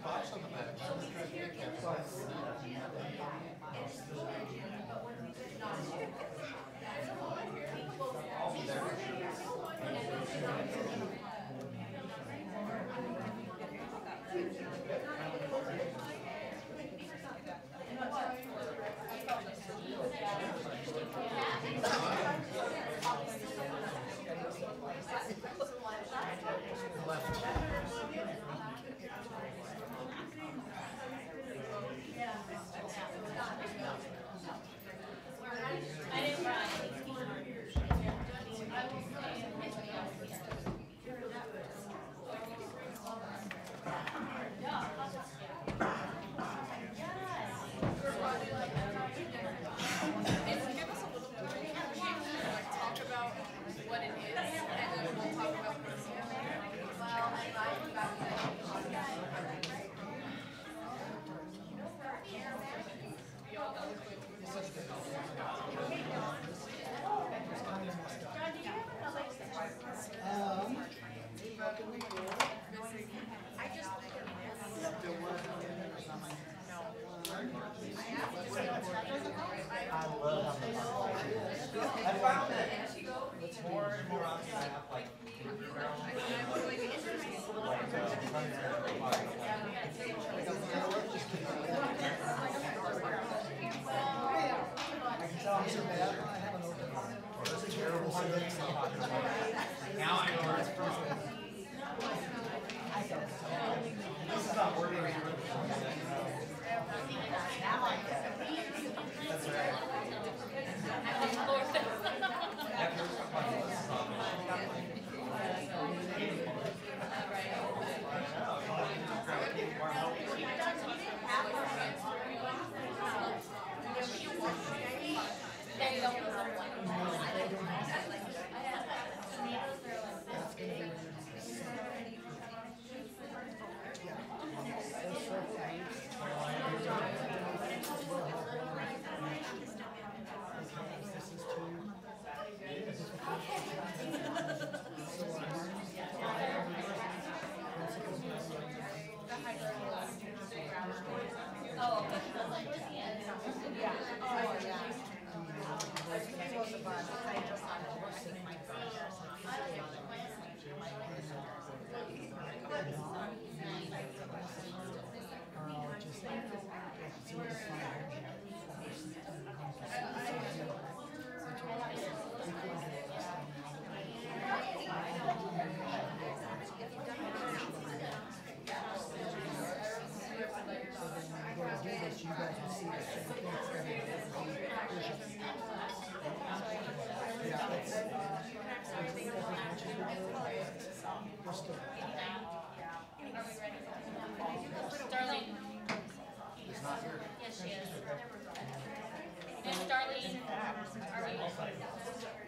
box on the back. I didn't run. I found that it's more and more on staff, like I can tell I'm so bad. I haven't opened it. That's a terrible thing. Now I know where it's from. This is not working. Now I get it. That's right. Darlene. Yes, she is. Miss Darlene, are we?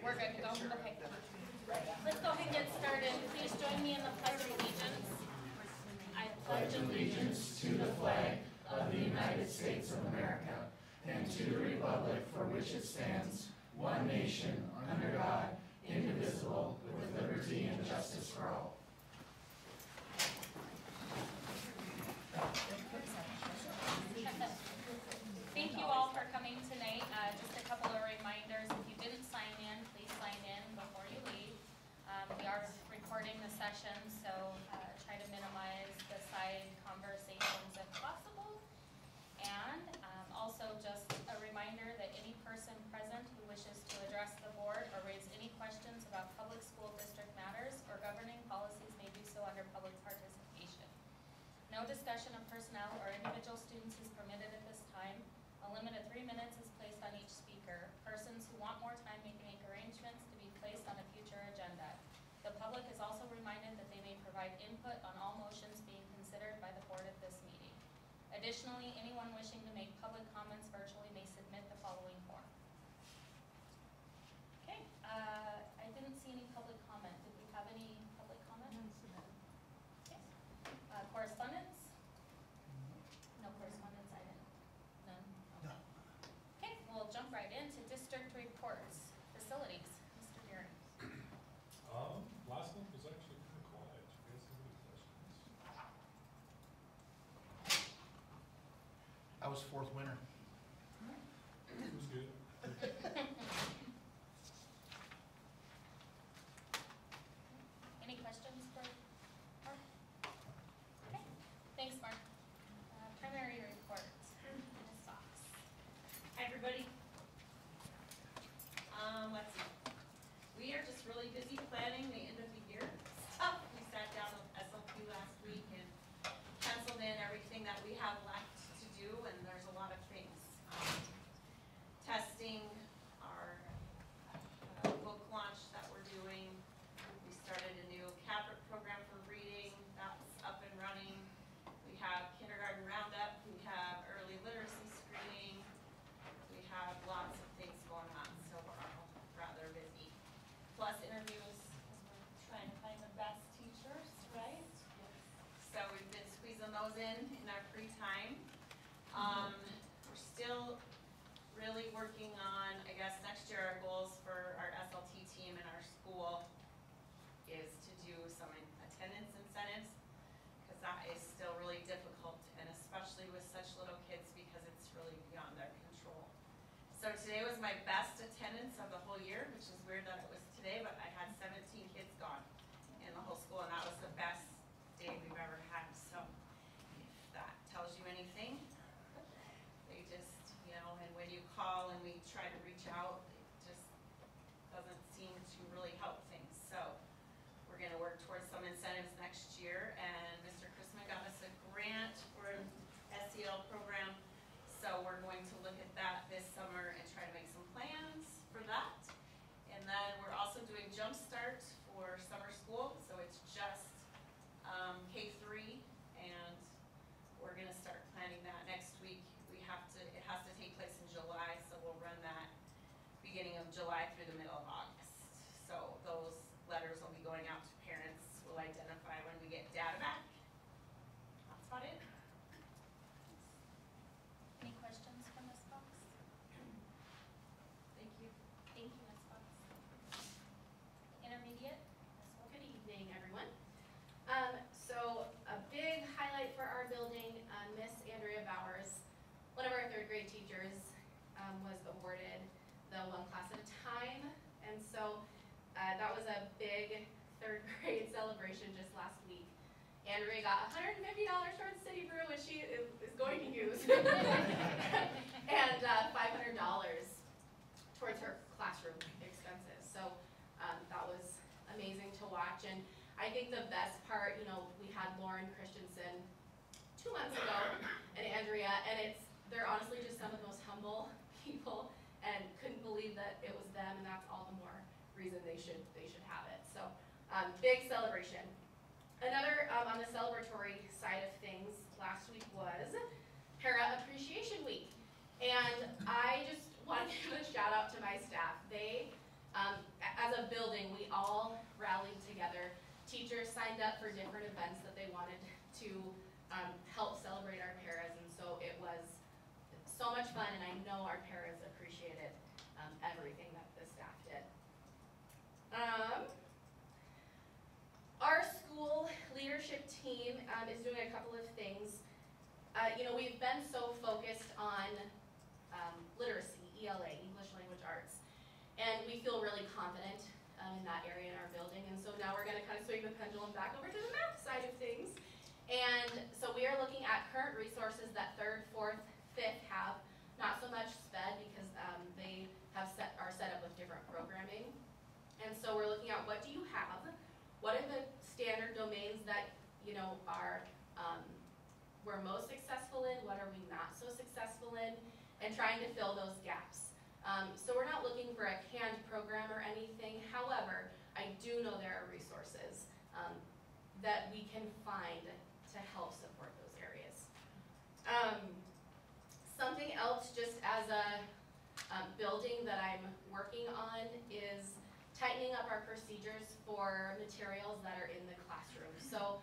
We're good to go? Okay. Let's go ahead and get started. Please join me in the Pledge of Allegiance. I pledge allegiance to the flag of the United States of America and to the republic for which it stands, one nation, under God, indivisible, with liberty and justice for all. Thank you all for coming tonight. Just a couple of reminders. If you didn't sign in, please sign in before you leave. We are recording the session, so try to minimize the side conversations if possible. And also just a reminder that any person present who wishes to address the board or raise any questions about public school district matters or governing policies may do so under public participation. No discussion of personnel or individual students is permitted at this time. A limit of 3 minutes is placed on each speaker. Persons who want more time may make arrangements to be placed on a future agenda. The public is also reminded that they may provide input on all motions being considered by the board at this meeting. Additionally, anyone wishing to make public comments virtually may submit the following form. Okay, I didn't see any public comment. Did we have any public comment? Okay. Correspondence? No correspondence, I didn't. None? Okay. Okay, we'll jump right into district reports. Facilities, Mr. Deering. Last month was actually kind of quiet. You guys have any questions? was fourth winter? It was good. Any questions for Mark? Okay, thanks, Mark. Primary report, Ms. Fox. Hi, everybody. Let's see. We are just really busy planning the end of the year stuff. We sat down with SLQ last week and penciled in everything that we have left to do, and there's a lot of things. Testing, our book launch that we're doing. We started a new Caprit program for reading. That's up and running. We have kindergarten roundup. We have early literacy screening. We have lots of things going on, so we're all rather busy. Plus interviews, because we're trying to find the best teachers, right? So we've been squeezing those in our free time. We're still really working on, I guess, next year our goals for our SLT team in our school is to do some attendance incentives, because that is still really difficult, and especially with such little kids, because it's really beyond their control. So today was my best attendance of the whole year, which is weird that it was today, but I had 17 kids gone in the whole school, and that was the best day we've ever had. So if that tells you anything, they just, you know, and when you call and we try to reach out, it just doesn't seem to really help things. So we're gonna work towards some incentives next year, and Mr. Chrisman got us a grant for an SEL program. So we're going to look at that this summer and try to make some plans for that. And then we're also doing Jumpstart for summer school, so it's just K-3, and we're gonna start planning that next week. It has to take place in July, so we'll run that beginning of July through the middle of August. So those letters will be going out to parents. We'll identify when we get data back. That's about it. Any questions for Ms. Fox? Thank you. Thank you, Ms. Fox. Intermediate, Ms. Wolf. Good evening, everyone. So a big highlight for our building, Miss Andrea Bowers, one of our third grade teachers, was awarded the One Class at a Time. And so that was a big third grade celebration just last week. Andrea got $150 towards City Brew, which she is going to use, and $500 towards her classroom expenses. So that was amazing to watch. And I think the best part, you know, we had Lauren Christensen 2 months ago, and Andrea, and they're honestly just some of the most humble people, and couldn't believe that it was them, and that's all the more reason they should have it. So big celebration. Another on the celebratory side of things, last week was Para Appreciation Week, and I just want to give a shout out to my staff. They, as a building, we all rallied together. Teachers signed up for different events that they wanted to help celebrate our paras, and so it was so much fun, and I know our paras appreciated everything that the staff did. Our school leadership team is doing a couple of things. You know, we've been so focused on literacy, ELA, English Language Arts, and we feel really confident in that area in our building, and so now we're going to kind of swing the pendulum back over to the math side of things. And so we are looking at current resources that 3rd, 4th, 5th have, not so much SPED because they are set up with different programming. And so we're looking at what do you have, what are the standard domains that, you know, are we're most successful in, what are we not so successful in, and trying to fill those gaps. So we're not looking for a canned program or anything. However, I do know there are resources that we can find to help support those areas. Something else just as a building that I'm working on is tightening up our procedures for materials that are in the classroom. So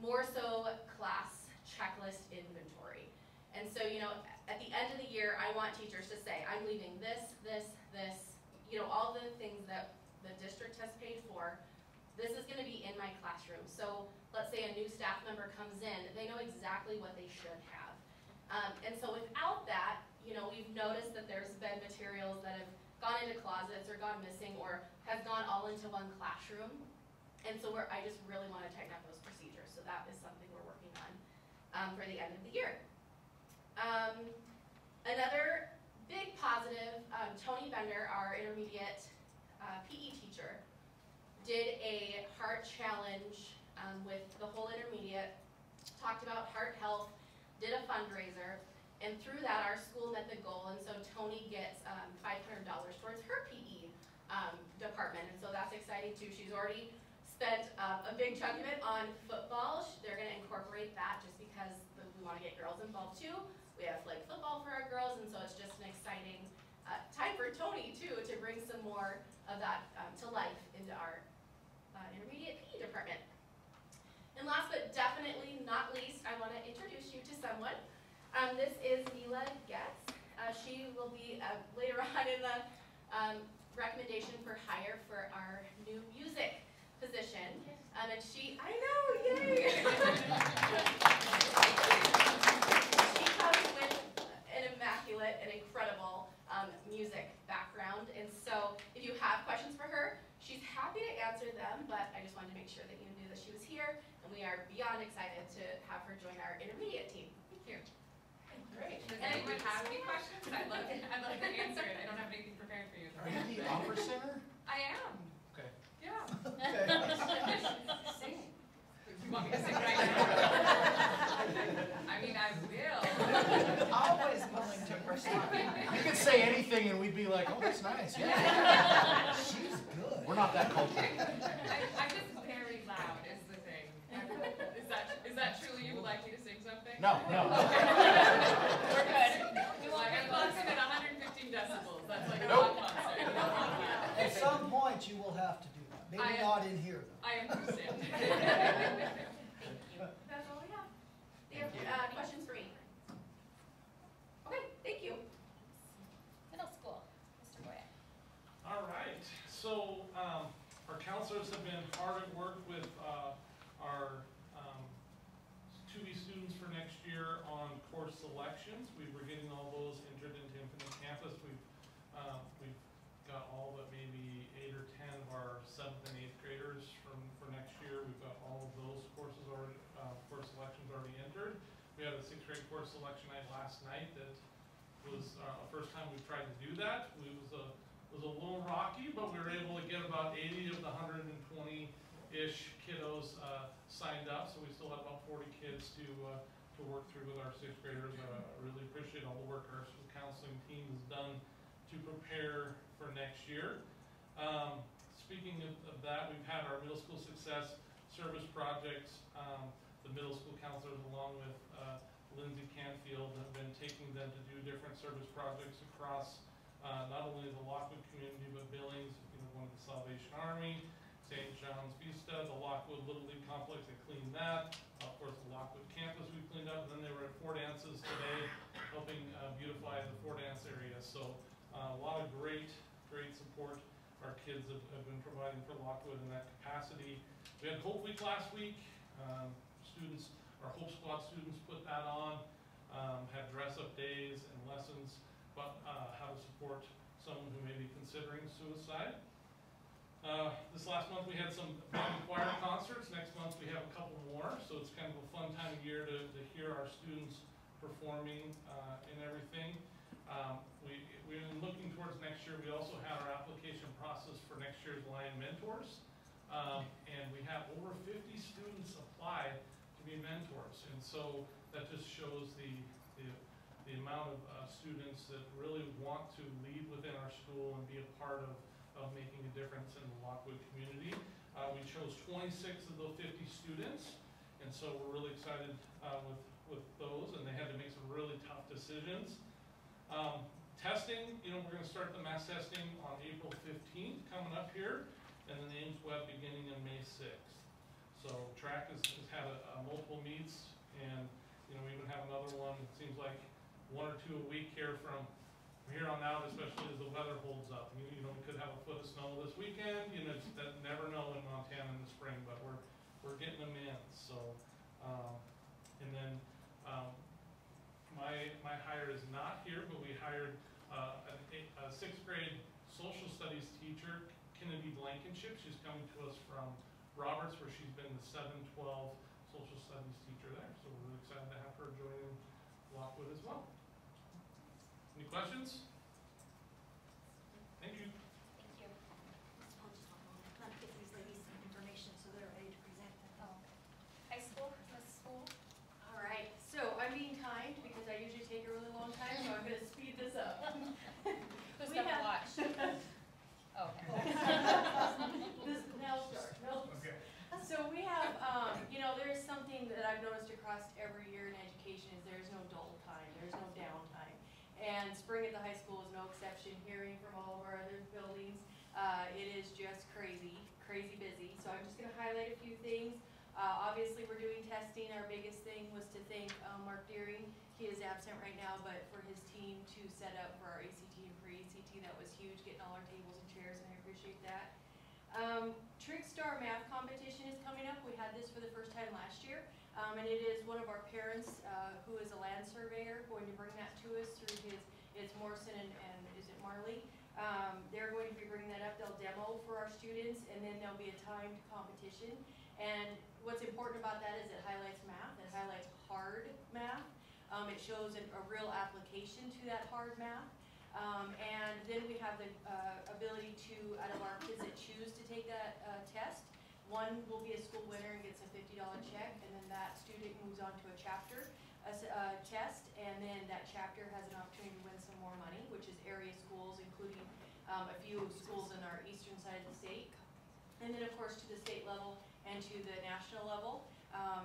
more so class checklist inventory. And so, you know, at the end of the year, I want teachers to say, I'm leaving this, you know, all the things that the district has paid for, this is gonna be in my classroom. So let's say a new staff member comes in, they know exactly what they should have. And so without that, we've noticed that there's been materials that have gone into closets or gone missing or has gone all into one classroom. And so I just really want to tighten up those procedures. So that is something we're working on for the end of the year. Another big positive, Tony Bender, our intermediate PE teacher, did a heart challenge with the whole intermediate, talked about heart health, did a fundraiser, and through that our school met the goal, and so Tony gets $500 towards her PE department, and so that's exciting too. She's already spent a big chunk of it on football. They're going to incorporate that just because we want to get girls involved too. We have flag football for our girls, and so it's just an exciting time for Tony too to bring some more of that to life into our intermediate PE department. And last but definitely not least, I want to introduce you to someone. This is Mila Getz. She will be later on in the recommendation for hire for our new music position. And I know, yay! She comes with an immaculate and incredible music background. And so if you have questions for her, she's happy to answer them, but I just wanted to make sure that you knew that she was here, and we are beyond excited to have her join our intermediate team. Thank you. Great. Does anyone have any questions? I'd love to answer it. I don't have anything prepared for you. Are you the opera singer? I am. Okay. Yeah. Okay. Sing. You want me to sing right now? I mean, I will. Always willing to respond. You could say anything and we'd be like, oh, that's nice. Yeah. She's good. We're not that cultured. I'm just very loud is the thing. Is that truly you would like me to sing something? No, no. We're good. Like I'm boxing at 115 decibels. That's like a rock concert. You don't want that. At some point, you will have to do that. Maybe not in here, though. I understand. Thank you. That's all we have. Do you have questions for me? Okay, thank you. Middle school, Mr. Boyer. All right, so our counselors have been hard at work with our 2B students for next year on course selections. We were getting all those entered into Infinite Campus. We've got all but maybe 8 or 10 of our 7th and 8th graders for next year. We've got all of those courses already, course selections already entered. We had a 6th grade course selection night last night that was the first time we've tried to do that. It was a little rocky, but we were able to get about 80 of the 120-ish kiddos signed up, so we still have about 40 kids to work through with our 6th graders. I really appreciate all the work our school counseling team has done to prepare for next year. Speaking of that, we've had our middle school success service projects. The middle school counselors, along with Lindsay Canfield, have been taking them to do different service projects across not only the Lockwood community, but Billings, one of the Salvation Army, St. John's Vista, the Lockwood Little League Complex, they cleaned that. Of course, the Lockwood campus we cleaned up, and then they were at Four Dances today, helping beautify the Four Dance area. So a lot of great support our kids have been providing for Lockwood in that capacity. We had Hope Week last week. Our Hope Squad students put that on, had dress-up days and lessons about how to support someone who may be considering suicide. This last month we had some band choir concerts. Next month we have a couple more, so it's kind of a fun time of year to hear our students performing and everything. We're looking towards next year. We also have our application process for next year's Lion Mentors, and we have over 50 students apply to be mentors, and so that just shows the amount of students that really want to lead within our school and be a part of making a difference in the Lockwood community. We chose 26 of those 50 students, and so we're really excited with those, and they had to make some really tough decisions. Testing, we're going to start the mass testing on April 15th coming up here, and then the Ames Web beginning on May 6th. So track has had multiple meets, and we even have another one. It seems like 1 or 2 a week here from here on out, especially as the weather holds up. We could have a foot of snow this weekend. That never know in Montana in the spring, but we're getting them in. So, and then my hire is not here, but we hired a sixth grade social studies teacher, Kennedy Blankenship. She's coming to us from Roberts, where she's been the 7-12 social studies teacher there. So we're really excited to have her join in Lockwood as well. Any questions? Thank you. Thank you. I'll just hold on. I'm gonna get these ladies some information so they're ready to present them. Oh. High school, Miss School? All right, so I'm being timed because I usually take a really long time, so I'm gonna speed this up. Who's We gonna have- watch? Oh, okay. This now start, no. Okay. So we have, there's something that I've noticed across every year in education is there's no dull time, there's no downtime. And spring at the high school is no exception, hearing from all of our other buildings. It is just crazy busy. So I'm just gonna highlight a few things. Obviously, we're doing testing. Our biggest thing was to thank Mark Deering. He is absent right now, but for his team to set up for our ACT and pre-ACT, that was huge, getting all our tables and chairs, and I appreciate that. Trickstar Math Competition is coming up. We had this for the first time last year. And it is one of our parents, who is a land surveyor, going to bring that to us through it's Morrison and is it Marley? They're going to be bringing that up. They'll demo for our students, and then there'll be a timed competition. And what's important about that is it highlights math, it highlights hard math. It shows a real application to that hard math. And then we have the ability to, out of our kids that choose to take that test, one will be a school winner and gets a $50 check, and then that student moves on to a chapter test, and then that chapter has an opportunity to win some more money, which is area schools, including a few schools in our eastern side of the state. And then, of course, to the state level and to the national level.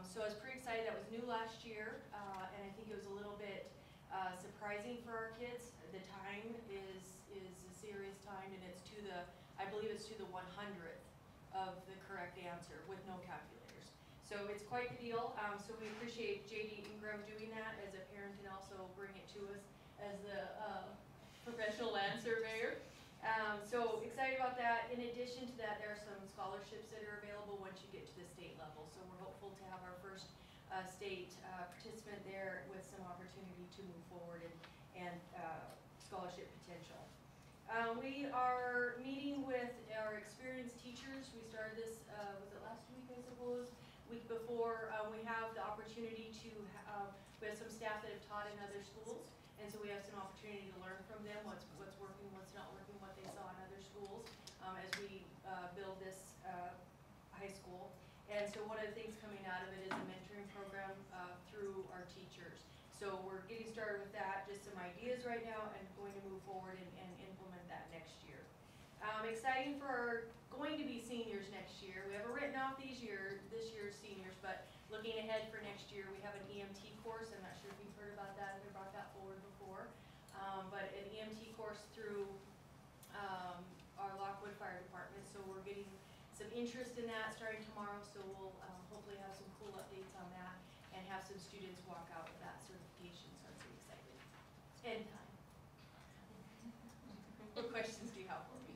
So I was pretty excited. That was new last year, and I think it was a little bit surprising for our kids. The time is a serious time, and it's I believe it's to the 100th of the correct answer with no calculators. So it's quite the deal. So we appreciate JD Ingram doing that as a parent and also bring it to us as the professional land surveyor. So excited about that. In addition to that, there are some scholarships that are available once you get to the state level. So we're hopeful to have our first state participant there with some opportunity to move forward and scholarship potential. We are meeting with our experienced teachers. We started this, was it last week, I suppose? Week before. We have the opportunity to, we have some staff that have taught in other schools, and so we have some opportunity to learn from them what's working, what's not working, what they saw in other schools as we build this high school. And so one of the things coming out of it is a mentoring program through our teachers. So we're getting started with that, just some ideas right now, and going to move forward and implement that next year. Exciting for going to be seniors next year. We haven't written off this year's seniors, but looking ahead for next year, we have an EMT course. I'm not sure if you've heard about that, we brought that forward before. But an EMT course through our Lockwood Fire Department. So we're getting some interest in that starting tomorrow, so we'll hopefully have some cool updates on that and have some students walk out with that certification, so I'm pretty excited. It's end time. What questions do you have for me?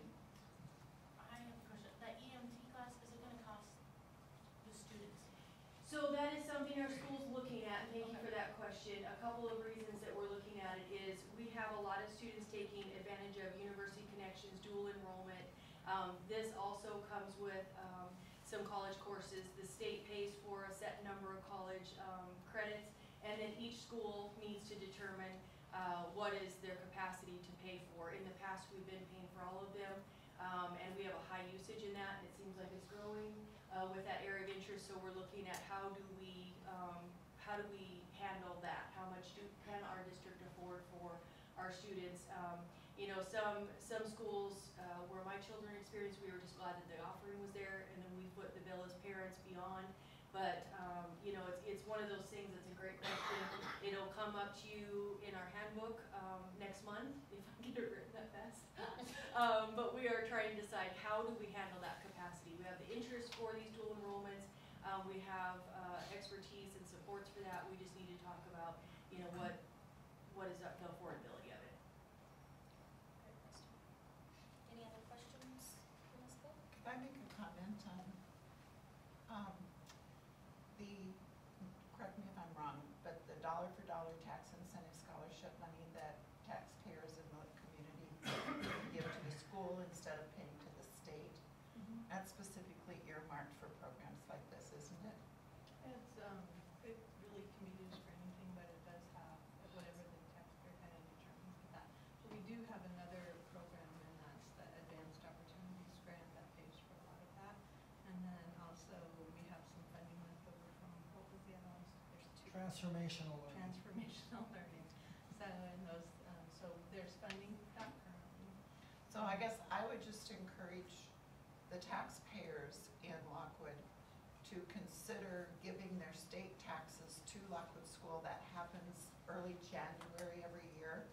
I have a question. That EMT class, is it gonna cost the students? So that is something our school's looking at, and thank you for that question. A couple of reasons that we're looking at it is we have a lot of students taking advantage of University Connections dual enrollment. This also comes with some college courses. The state pays for a set number of college credits, and then each school needs to determine what is their capacity to pay for. In the past, we've been paying for all of them, and we have a high usage in that. It seems like it's growing with that area of interest, so we're looking at how do we handle that? How much can our district afford for our students? Some schools where my children experienced, we were just glad that the offering was there, and then we foot the bill as parents beyond. But, it's one of those things that's a great question. It'll come up to you in our handbook next month, if I get it written that fast. But we are trying to decide how do we handle that capacity. We have the interest for these dual enrollments. We have expertise and supports for that. We just need to talk about, what is the affordability of it. Any other questions for Ms. Cook? Could I make a comment on, correct me if I'm wrong, but the dollar for dollar tax incentive scholarship money that taxpayers in the community give to the school instead of paying to the state. That's specifically earmarked for programs like this, isn't it? It's, it really can be used for anything, but it does have whatever the taxpayer kind of determines with that. But we do have another program, and that's the Advanced Opportunities Grant that pays for a lot of that. And then also, we have some funding left over from, what was the other ones? There's two. Transformational learning. Transformational learning. So, and those, so there's funding for that currently. So I guess I would just encourage the taxpayers in Lockwood to consider giving their state taxes to Lockwood School. That happens early January every year.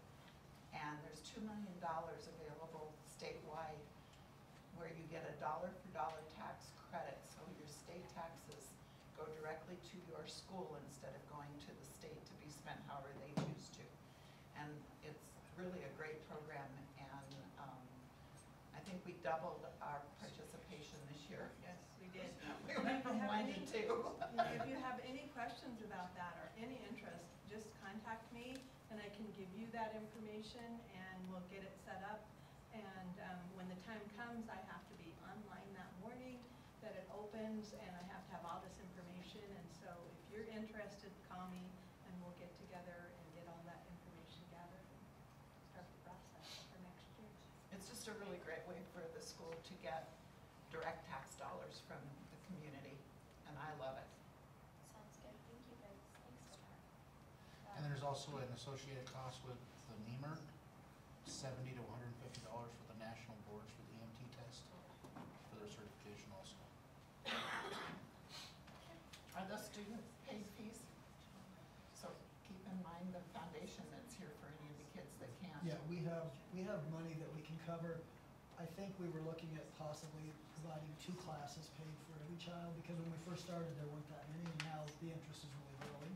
And there's $2 million available statewide where you get a dollar for dollar tax credit. So your state taxes go directly to your school instead of going to the state to be spent however they choose to. And it's really a great program, and I think we doubled our participation this year. Yes, we did. We went from 1 to 2. If you have any questions about that or any interest, just contact me and I can give you that information and we'll get it set up. And when the time comes, I have to be online that morning that it opens, and I have to have all this information. And so if you're interested, call me and we'll get together and get all that information gathered and start the process for next year. It's just a really great way for the school to get direct tax dollars from the community, and I love it. Sounds good, thank you guys, thanks. And there's also an associated cost with the NEMR, $70 to $150 for the national boards for the EMT test, for their certification also. Are the students paid fees? So keep in mind the foundation that's here for any of the kids that can't. Yeah, we have money that we can cover. I think we were looking at possibly providing 2 classes paid for every child, because when we first started, there weren't that many, and now the interest is really growing.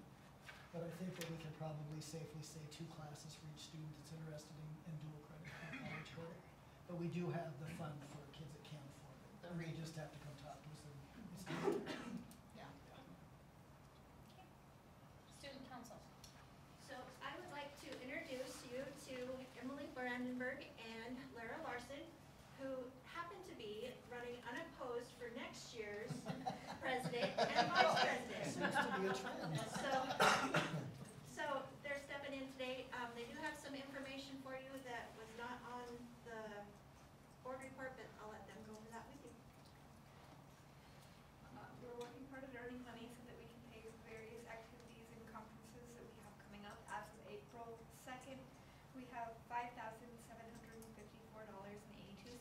But I think that we can probably safely say 2 classes for each student that's interested in dual credit for college credit. But we do have the fund for kids that can't afford it. They just have to come talk to us, and it's Yeah. Student council. So I would like to introduce you to Emily Brandenburg and Lara Larson, who happen to be running unopposed for next year's president and vice president. Seems to be a trend. So they're stepping in today. They do have some information for you that was not on the board report, but I'll let them go over that with you. We're working hard at earning money so that we can pay for various activities and conferences that we have coming up. As of April 2nd, we have $5,754.82.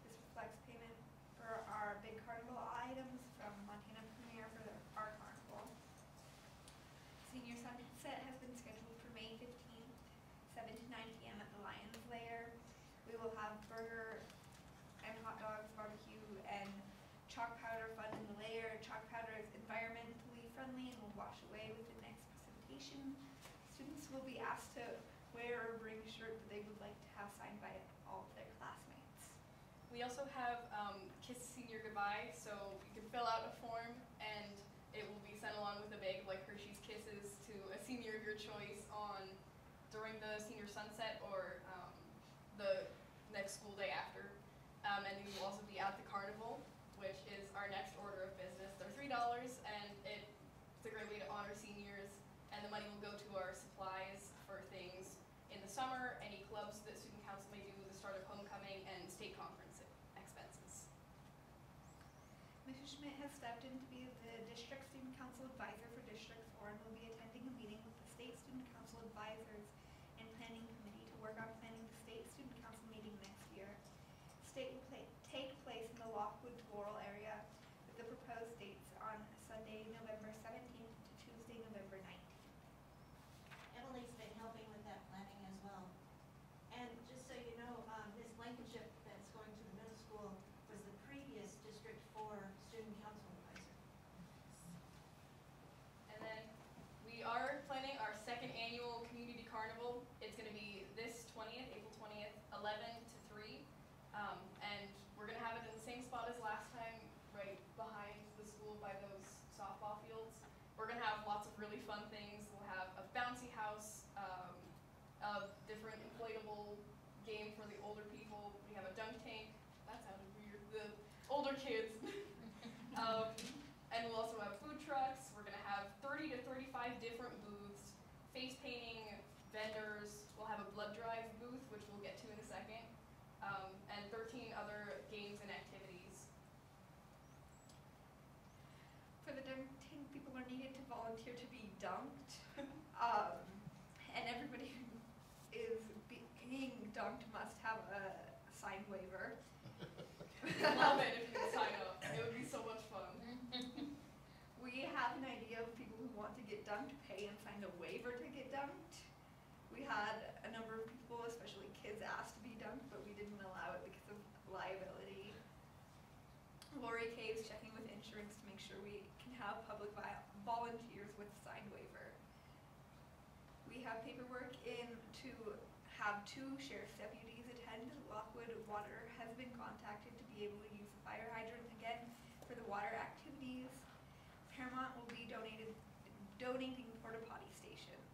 This reflects payment for our big carnival items from Montana Premier for our carnival. Senior Sunset has been scheduled for May 15th, 7 to 9 p.m. at the Lions Lair. We will have burger and hot dogs, barbecue, and chalk powder fun in the lair. Chalk powder is environmentally friendly and will wash away with the next presentation. Students will be asked to wear or bring a shirt that they would like to have signed by all of their classmates. We also have Kiss Senior Goodbye, so you can fill out a form and it will be sent along with a bag of like Hershey's Kisses to a senior of your choice during the senior sunset or the next school day after. And then you will also be at the carnival, which is our next order of business. They're $3 and it's a great way to honor seniors, and the money will go to our supplies for things in the summer, any clubs that student council may do, the start of homecoming, and state conference expenses. Mrs. Schmidt has stepped in to be the district student council advisor for District 4 and will be attending a meeting with the state student council advisors and planning committee to work on planning the state student council meeting next year. State will take place in the Lockwood Laurel area with the proposed dates on Sunday, November 17th to Tuesday, November 19th. Emily's been helping with that planning as well. And just so you know, Ms. Blankenship that's going to the middle school was the previous District 4 student council advisor. have food trucks, we're gonna have 30 to 35 different booths, face painting, vendors, we'll have a blood drive booth, which we'll get to in a second, and 13 other games and activities. For the dunking, people are needed to volunteer to be dunked. And everybody who is being dunked must have a signed waiver. Love it if you can sign up. It would be so much fun. We have an idea of people who want to get dunked pay and sign a waiver to get dunked. We had a number of people, especially kids, asked to be dunked, but we didn't allow it because of liability. Lori K is checking with insurance to make sure we can have public volunteers with signed waiver. We have paperwork in to have 2 sheriff's deputies attend. Lockwood Water has been contacted to be able to use the fire hydrant again for the water activities. Paramount will be donating porta potty stations.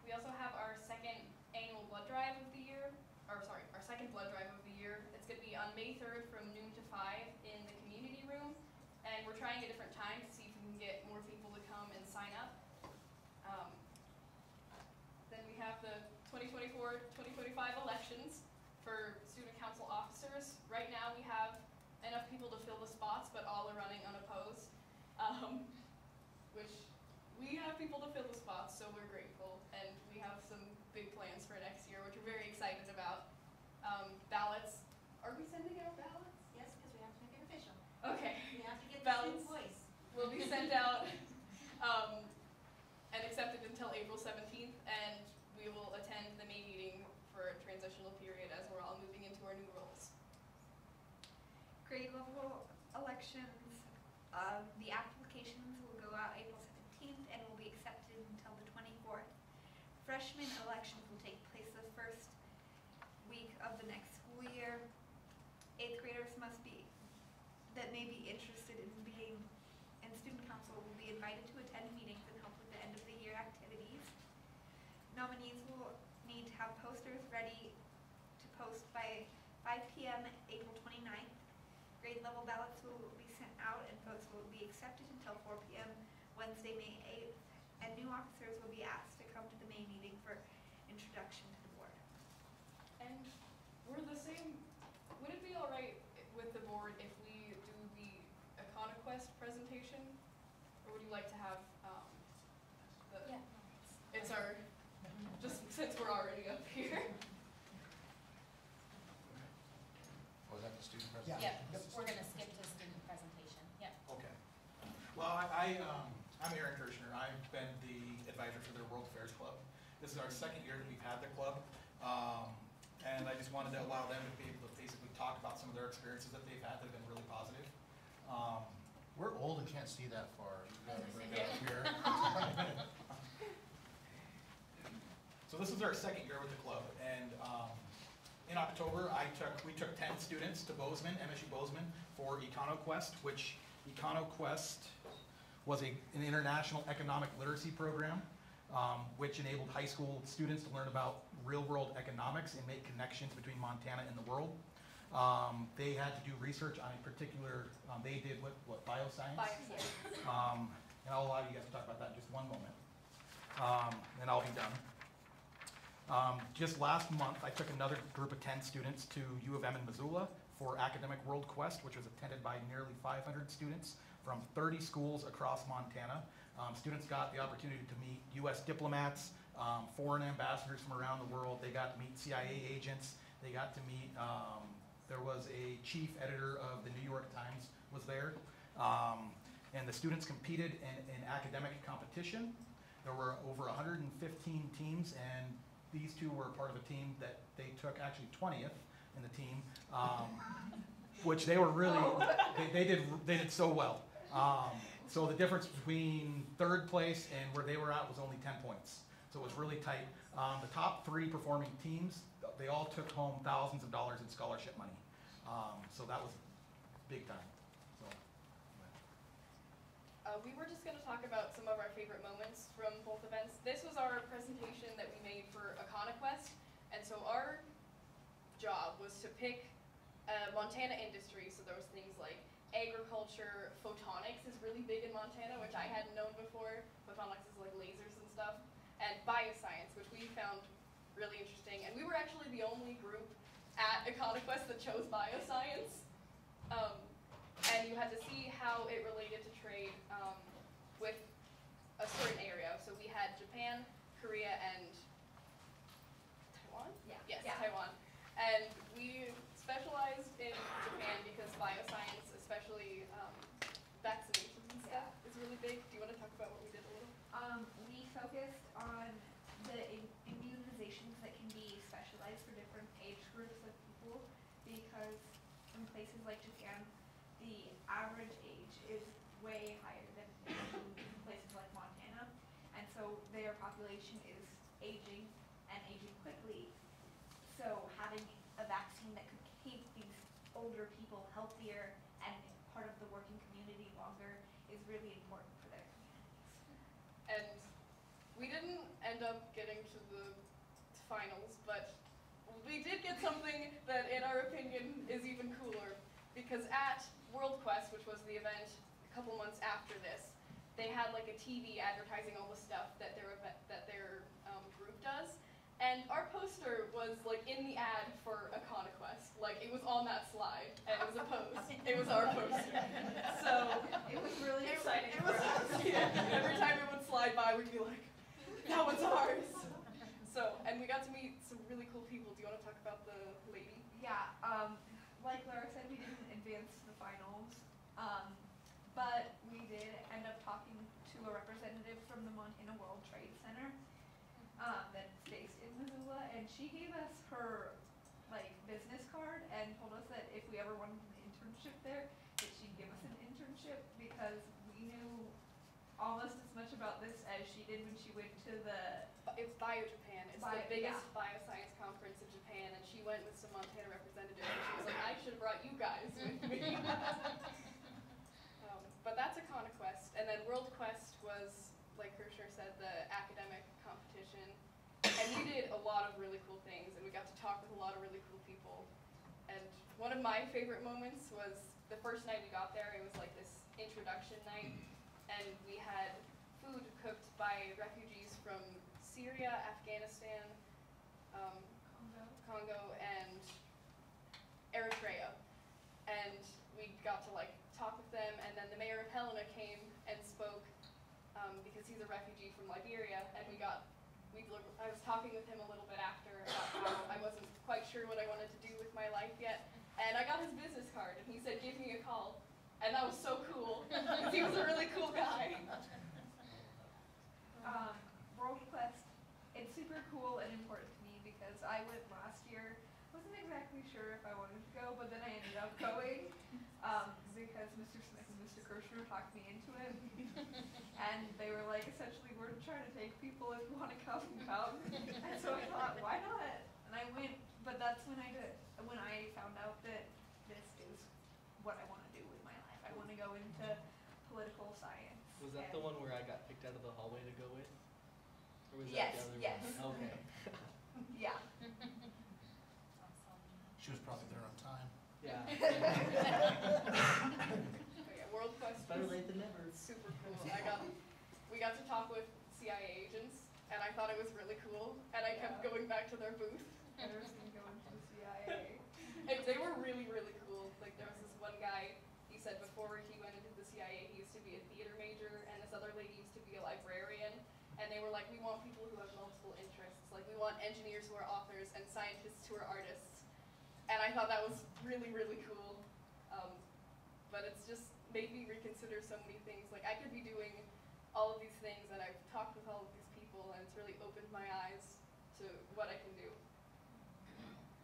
We also have our second annual blood drive of the year, our second blood drive of the year. It's gonna be on May 3rd from noon to 5 in the community room. And we're trying a different time to see if we can get more people to come and sign up. Then we have the 2024-2025 elections for student council officers. Right now we have enough people to fill the spots, but all are running unopposed. Which we have people to fill the spots, so we're grateful. And we have some big plans for next year, which we're very excited about. Ballots, are we sending out ballots? Yes, because we have to make it official. Okay. We have to get the Ballots student voice. will be sent out and accepted until April 17th, and we will attend the May meeting for a transitional period as we're all moving into our new roles. Grade level elections, the applications will go out April 17th and will be accepted until the 24th. Freshman elections will take place the first week of the next school year. 8th graders that may be interested in being in student council will be invited to attend meetings and help with the end of the year activities. Nominees will need to have posters ready to post by 5 p.m. April 29th. Grade level ballots will be sent out and votes will be accepted until 4 p.m. Wednesday, May 8th. And new officers will be asked to come to the May meeting for introduction to the board. And we're the same, would it be all right with the board if we do the EconoQuest presentation? Or would you like to have Yeah. it's our, just since we're already up here. Was that the student Yeah. presentation? Yep, we're gonna skip to student presentation, yep. Okay. Well, I'm Aaron Kirshner. I've been the advisor for their World Affairs Club. This is our second year that we've had the club. And I just wanted to allow them to be able to basically talk about some of their experiences that they've had that have been really positive. We're old and can't see that far. You gotta bring it up here. So this is our second year with the club, and in October, we took 10 students to Bozeman, MSU Bozeman, for EconoQuest, which EconoQuest was an international economic literacy program, which enabled high school students to learn about real-world economics and make connections between Montana and the world. They had to do research on a particular, they did what bioscience? Bioscience. And I'll allow you guys to talk about that in just one moment. And I'll be done. Just last month, I took another group of 10 students to U of M in Missoula for Academic World Quest, which was attended by nearly 500 students from 30 schools across Montana. Students got the opportunity to meet U.S. diplomats, foreign ambassadors from around the world. They got to meet CIA agents. They got to meet, there was a chief editor of the New York Times was there. And the students competed in academic competition. There were over 115 teams, and these two were part of a team that they took actually 20th in the team, which they were really, they did so well. So the difference between third place and where they were at was only 10 points. So it was really tight. The top 3 performing teams, they all took home thousands of dollars in scholarship money. So that was big time. We were just going to talk about some of our favorite moments from both events. This was our presentation that we made for EconoQuest, and so our job was to pick Montana industry, so there was things like agriculture, photonics is big in Montana, which I hadn't known before. Photonics is like lasers and stuff. And bioscience, which we found really interesting. And we were actually the only group at EconoQuest that chose bioscience. And you had to see how it related to trade with a certain area. So we had Japan, Korea, and Taiwan? Yeah. Yes, Yeah. Taiwan. And we specialized in Japan because bioscience, especially vaccinations and stuff, is really big. Do you want to talk about what we did a little? We focused on the immunizations that can be specialized for different age groups of people, because in places like Japan, the average age is way higher than in places like Montana, and so their population is aging and aging quickly. So having a vaccine that could keep these older people healthier and part of the working community longer is really important for their communities. And we didn't end up getting to the finals, but we did get something that, in our opinion, is even cooler. Because at WorldQuest, which was the event a couple months after this, they had like a TV advertising all the stuff that their group does. And our poster was like in the ad for EconoQuest. Like it was on that slide, and it was a post. It was our poster. So It was really exciting It for was, us. yeah, every time it would slide by, we'd be like, that one's ours. So, and we got to meet some really cool people. Do you want to talk about the lady? Yeah, like Laura said, we didn't advance to the finals, but we did end up talking to a representative from the Montana World Trade Center that's based in Missoula, and she gave us her business card and told us that if we ever wanted an internship there, that she'd give us an internship, because we knew almost as much about this as she did when she went to the It's BioJapan. It's the biggest bioscience conference in Japan, and she went with some Montana representatives, and she was like, I should have brought you guys with me. But that's EconoQuest. And then WorldQuest was, like Kirshner said, the academic competition. And we did a lot of really cool things, and we got to talk with a lot of really cool people. And one of my favorite moments was the first night we got there. It was like this introduction night, and we had food cooked by refugees from Syria, Afghanistan, Congo, and Eritrea. And we got to talk with them, and then the mayor of Helena came and spoke because he's a refugee from Liberia, and I was talking with him a little bit after about how I wasn't quite sure what I wanted to do with my life yet, and I got his business card, and he said, give me a call, and that was so cool, because he was a really cool guy. WorldQuest, it's super cool and important to me because I went last year. Wasn't exactly sure if I wanted to go, but then I ended up going because Mr. Smith and Mr. Kirshner talked me into it. And they were like, essentially, we're trying to take people. If you want to come, come. And so I thought, why not? And I went, but that's when I did. When I found out that this is what I want to do with my life. I want to go into political science. Was that the one where I got picked out of the hallway to go with? Or was Yes, that the other yes. one? Okay. Yeah. She was probably there on time. Yeah. Yeah, WorldQuest Better was late than never. super cool. We got to talk with CIA agents, and I thought it was really cool, and I kept going back to their booth. Never seen going to the CIA. And they were really, really cool. Like, there was this one guy, he said before he went into the CIA, he used to be a theater major, and this other lady used to be a librarian, and they were like, we want people who have multiple interests. Like, we want engineers who are authors and scientists who are artists. And I thought that was really, really cool. But it's just made me reconsider so many things. Like, I could be doing all of these things, and I've talked with all of these people, and it's really opened my eyes to what I can do.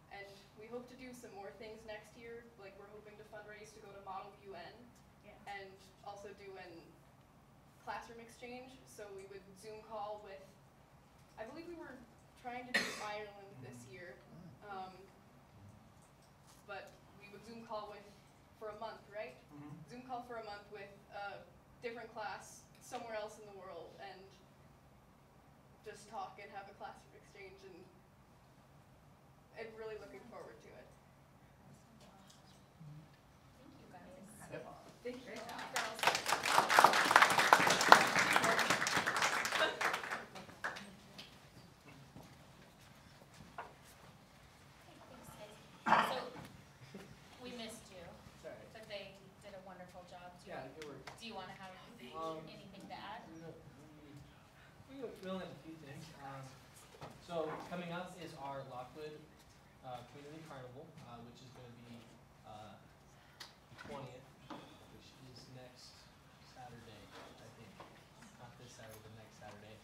And we hope to do some more things next year. Like, we're hoping to fundraise to go to Model UN, and also do an classroom exchange. So we would Zoom call with, I believe we were trying to do Ireland this year, but we would Zoom call for a month, right? Mm-hmm. Zoom call for a month with a different class somewhere else in the world, and just talk and have a classroom exchange, and I'm really looking forward to it. Thank you guys. Yep. Thank you. Great job, girls. anything to add? We only have a few things. So coming up is our Lockwood Community Carnival, which is going to be the 20th, which is next Saturday, I think. Not this Saturday, but next Saturday.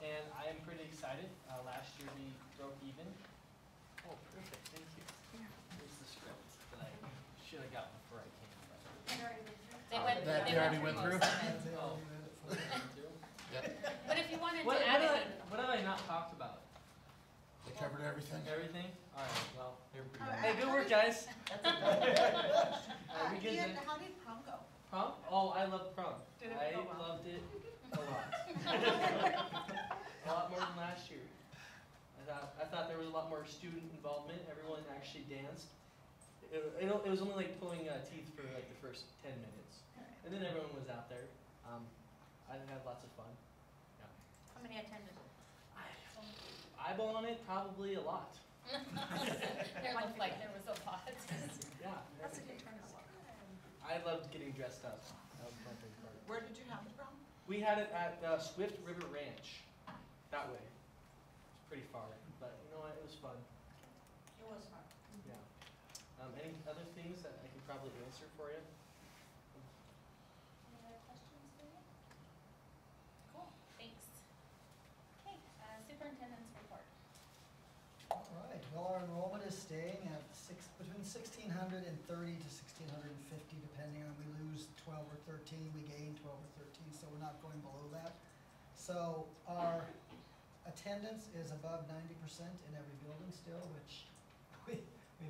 And I am pretty excited. Last year we broke even. Oh, perfect. Thank you. Here's the script that I should have got before I came. They already went through most of it. Oh. But if you wanted What to add have any, what have I not talked about? They covered everything? Everything? Alright, well, Oh, hey, good work, guys. We good then? How did prom go? Prom? Oh, I loved prom. Did it I go well? loved it a lot. A lot more than last year. I thought there was a lot more student involvement. Everyone actually danced. It was only like pulling teeth for like the first 10 minutes. And then everyone was out there. I had lots of fun. Yeah. how many attended? Eyeball on it, probably a lot. There looked like there was a lot. Yeah. That's a good turnout. I loved getting dressed up. That was my favorite part. Where did you have it from? We had it at Swift River Ranch. That way. It's pretty far, but you know what? It was fun. It was fun. Yeah. Any other things that I can probably answer for you? Any other questions for you? Cool, thanks. Okay, superintendent's report. All right, well, our enrollment is staying at between 1,630 to 1,650, depending on we lose 12 or 13, we gain 12 or 13, so we're not going below that. So our attendance is above 90% in every building still, which we've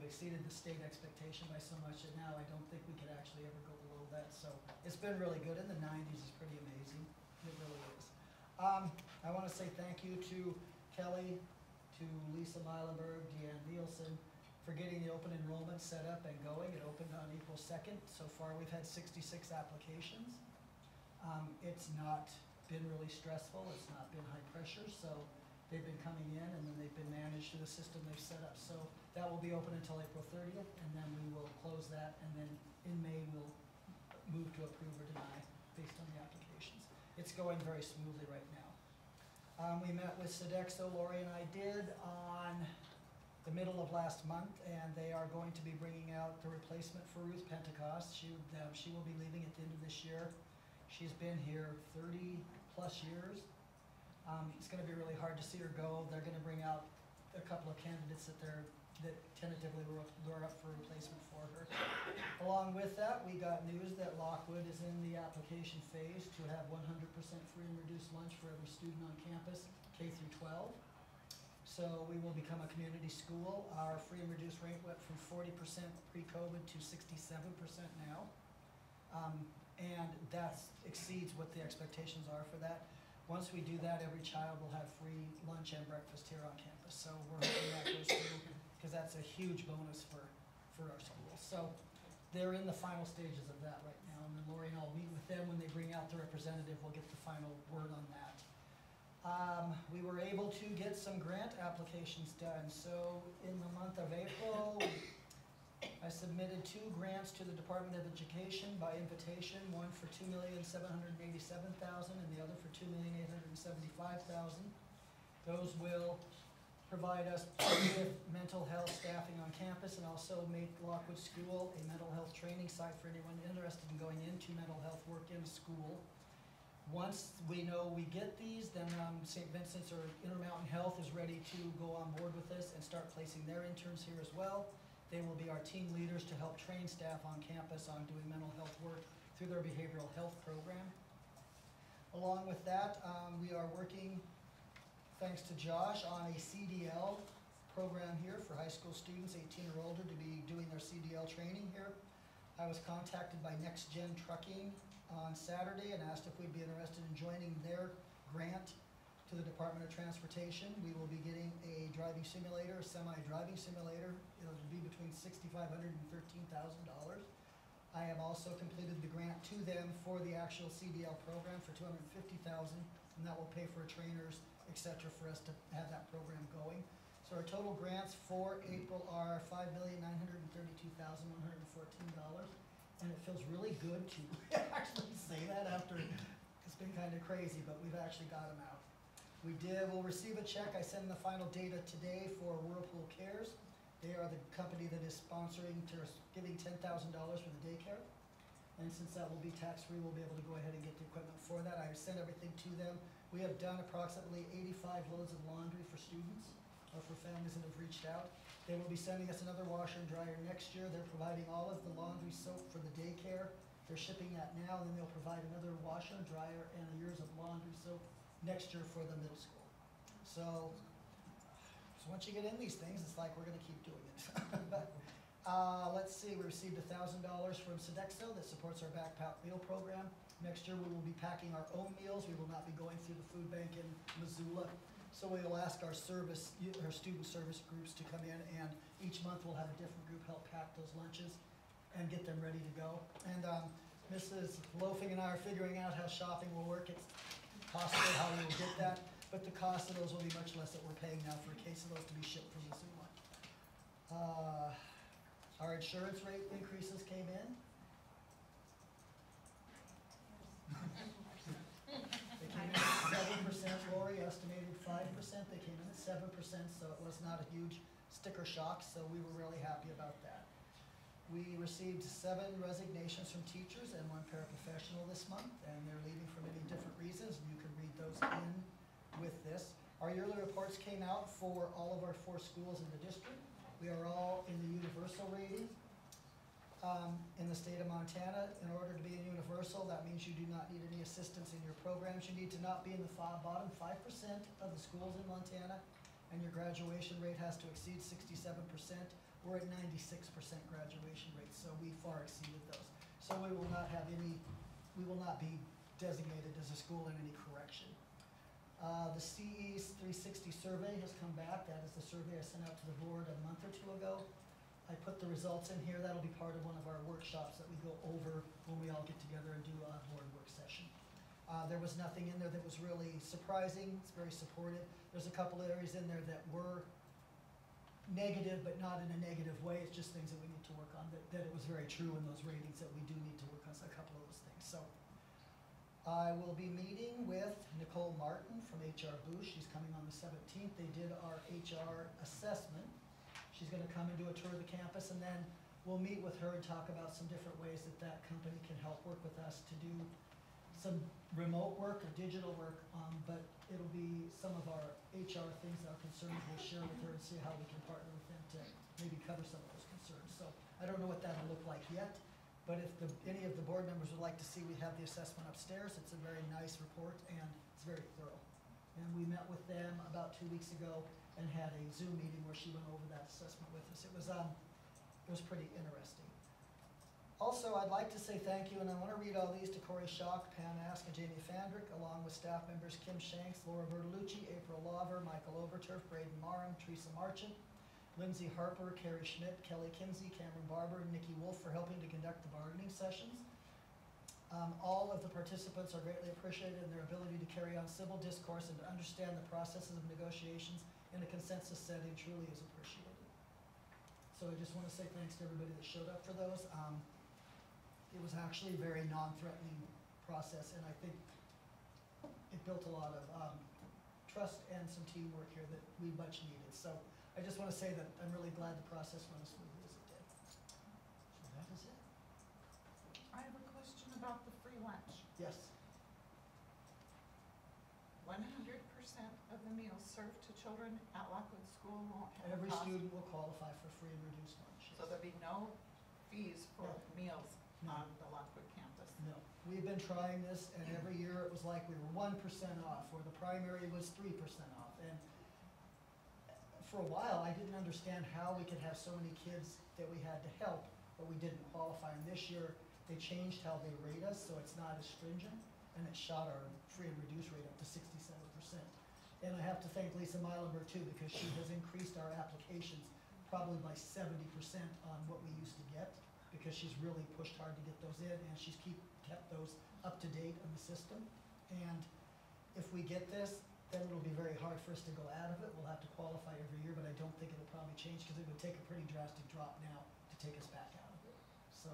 exceeded the state expectation by so much that now I don't think we could actually ever go below that. So it's been really good. In the 90s is pretty amazing. It really is. I want to say thank you to Kelly, to Lisa Meilenberg, Deanne Nielsen, for getting the open enrollment set up and going. It opened on April 2nd. So far we've had 66 applications. It's not been really stressful. It's not been high pressure. So they've been coming in and then they've been managed through the system they've set up. So that will be open until April 30th and then we will close that and then in May we'll move to approve or deny based on the applications. It's going very smoothly right now. We met with Sodexo, Lori and I did, on the middle of last month, and they are going to be bringing out the replacement for Ruth Pentecost. She will be leaving at the end of this year. She's been here 30 plus years. It's going to be really hard to see her go. They're going to bring out a couple of candidates that tentatively were up for replacement for her. Along with that, we got news that Lockwood is in the application phase to have 100% free and reduced lunch for every student on campus, K through 12. So we will become a community school. Our free and reduced rate went from 40% pre-COVID to 67% now. And that exceeds what the expectations are for that. Once we do that, every child will have free lunch and breakfast here on campus. So we're hoping that goes through, because that's a huge bonus for our school. So they're in the final stages of that right now. And then Lori and I'll meet with them when they bring out the representative. We'll get the final word on that. We were able to get some grant applications done. So in the month of April, I submitted 2 grants to the Department of Education by invitation, one for $2,787,000 and the other for $2,875,000. Those will provide us with mental health staffing on campus and also make Lockwood School a mental health training site for anyone interested in going into mental health work in school. Once we know we get these, then St. Vincent's or Intermountain Health is ready to go on board with this and start placing their interns here as well. They will be our team leaders to help train staff on campus on doing mental health work through their behavioral health program. Along with that, we are working, thanks to Josh, on a CDL program here for high school students 18 or older to be doing their CDL training here. I was contacted by Next Gen Trucking on Saturday and asked if we'd be interested in joining their grant to the Department of Transportation. We will be getting a driving simulator, a semi-driving simulator. It'll be between $6,500 and $13,000. I have also completed the grant to them for the actual CDL program for $250,000, and that will pay for trainers, etc., for us to have that program going. So our total grants for April are $5,932,114. And it feels really good to actually say that after kinda crazy, but we've actually got them out. We'll receive a check, I sent in the final data today for Whirlpool Cares. They are the company that is sponsoring, giving $10,000 for the daycare. And since that will be tax-free, we'll be able to go ahead and get the equipment for that. I sent everything to them. We have done approximately 85 loads of laundry for students or for families that have reached out. They will be sending us another washer and dryer next year. They're providing all of the laundry soap for the daycare. They're shipping that now, and then they'll provide another washer and dryer and a year's of laundry soap next year for the middle school. So once you get in these things, it's like we're gonna keep doing it. Let's see, we received $1,000 from Sodexo that supports our backpack meal program. Next year, we will be packing our own meals. We will not be going through the food bank in Missoula. So we will ask our student service groups to come in, and each month we'll have a different group help pack those lunches and get them ready to go. And Mrs. Loafing and I are figuring out how shopping will work. It's possible how we will get that, but the cost of those will be much less that we're paying now for a case of those to be shipped from Missoula. Our insurance rate increases came in. They came in at 7%, Lori estimated 5%, they came in at 7%, so it was not a huge sticker shock, so we were really happy about that. We received 7 resignations from teachers and 1 paraprofessional this month, and they're leaving for many different reasons, and you can read those in with this. Our yearly reports came out for all of our 4 schools in the district. We are all in the universal rating. In the state of Montana, in order to be a universal, that means you do not need any assistance in your programs. You need to not be in the bottom 5% of the schools in Montana, and your graduation rate has to exceed 67%. We're at 96% graduation rate, so we far exceeded those. So we will not be designated as a school in any correction. The CE's 360 survey has come back. That is the survey I sent out to the board a month or 2 ago. I put the results in here. That'll be part of one of our workshops that we go over when we all get together and do a board work session. There was nothing in there that was really surprising. It's very supportive. There's a couple of areas in there that were negative, but not in a negative way. It's just things that we need to work on, that it was very true in those ratings that we do need to work on a couple of those things. So I will be meeting with Nicole Martin from HR Boosh. She's coming on the 17th. They did our HR assessment. She's going to come and do a tour of the campus, and then we'll meet with her and talk about some different ways that that company can help work with us to do some remote work or digital work, but it'll be some of our HR things, our concerns we'll share with her and see how we can partner with them to maybe cover some of those concerns. So I don't know what that'll look like yet, but if any of the board members would like to see, we have the assessment upstairs. It's a very nice report, and it's very thorough. And we met with them about 2 weeks ago and had a Zoom meeting where she went over that assessment with us. It was pretty interesting. Also, I'd like to say thank you, and I want to read all these to Corey Schock, Pam Ask, and Jamie Fandrick, along with staff members Kim Shanks, Laura Bertolucci, April Lauver, Michael Overturf, Braden Marum, Teresa Marchant, Lindsay Harper, Carrie Schmidt, Kelly Kinsey, Cameron Barber, and Nikki Wolf for helping to conduct the bargaining sessions. All of the participants are greatly appreciated, and their ability to carry on civil discourse and to understand the processes of negotiations in a consensus setting truly is appreciated. So I just want to say thanks to everybody that showed up for those. It was actually a very non-threatening process, and I think it built a lot of trust and some teamwork here that we much needed. So I just want to say that I'm really glad the process went as smoothly as it did. So that is it. I have a question about the free lunch. Yes. 100% of the meals served to children at Lockwood School won't have a Every cost. student will qualify for free and reduced lunch. So there'll be no fees for meals No. on the Lockwood campus. No, we've been trying this, and every year it was like we were 1% off, or the primary was 3% off. And for a while, I didn't understand how we could have so many kids that we had to help, but we didn't qualify. And this year, they changed how they rate us, so it's not as stringent, and it shot our free and reduced rate up to 67%. And I have to thank Lisa Meilenberg too, because she has increased our applications probably by 70% on what we used to get, because she's really pushed hard to get those in, and she's kept those up to date in the system. And if we get this, then it'll be very hard for us to go out of it. We'll have to qualify every year, but I don't think it'll probably change, because it would take a pretty drastic drop now to take us back out of it. So,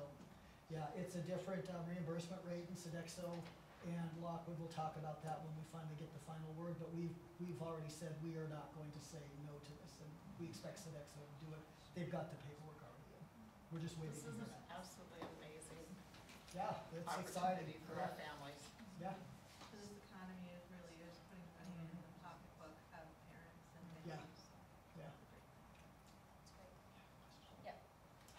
yeah, it's a different reimbursement rate, and Sodexo And Lockwood will talk about that when we finally get the final word, but we've already said we are not going to say no to this, and we expect Sodexo to do it. They've got the paperwork already in. We're just waiting This to is hear an that. absolutely amazing Yeah, it's exciting. opportunity for our families. Yeah, This economy is really is putting money in the pocketbook of parents and Yeah. families. yeah.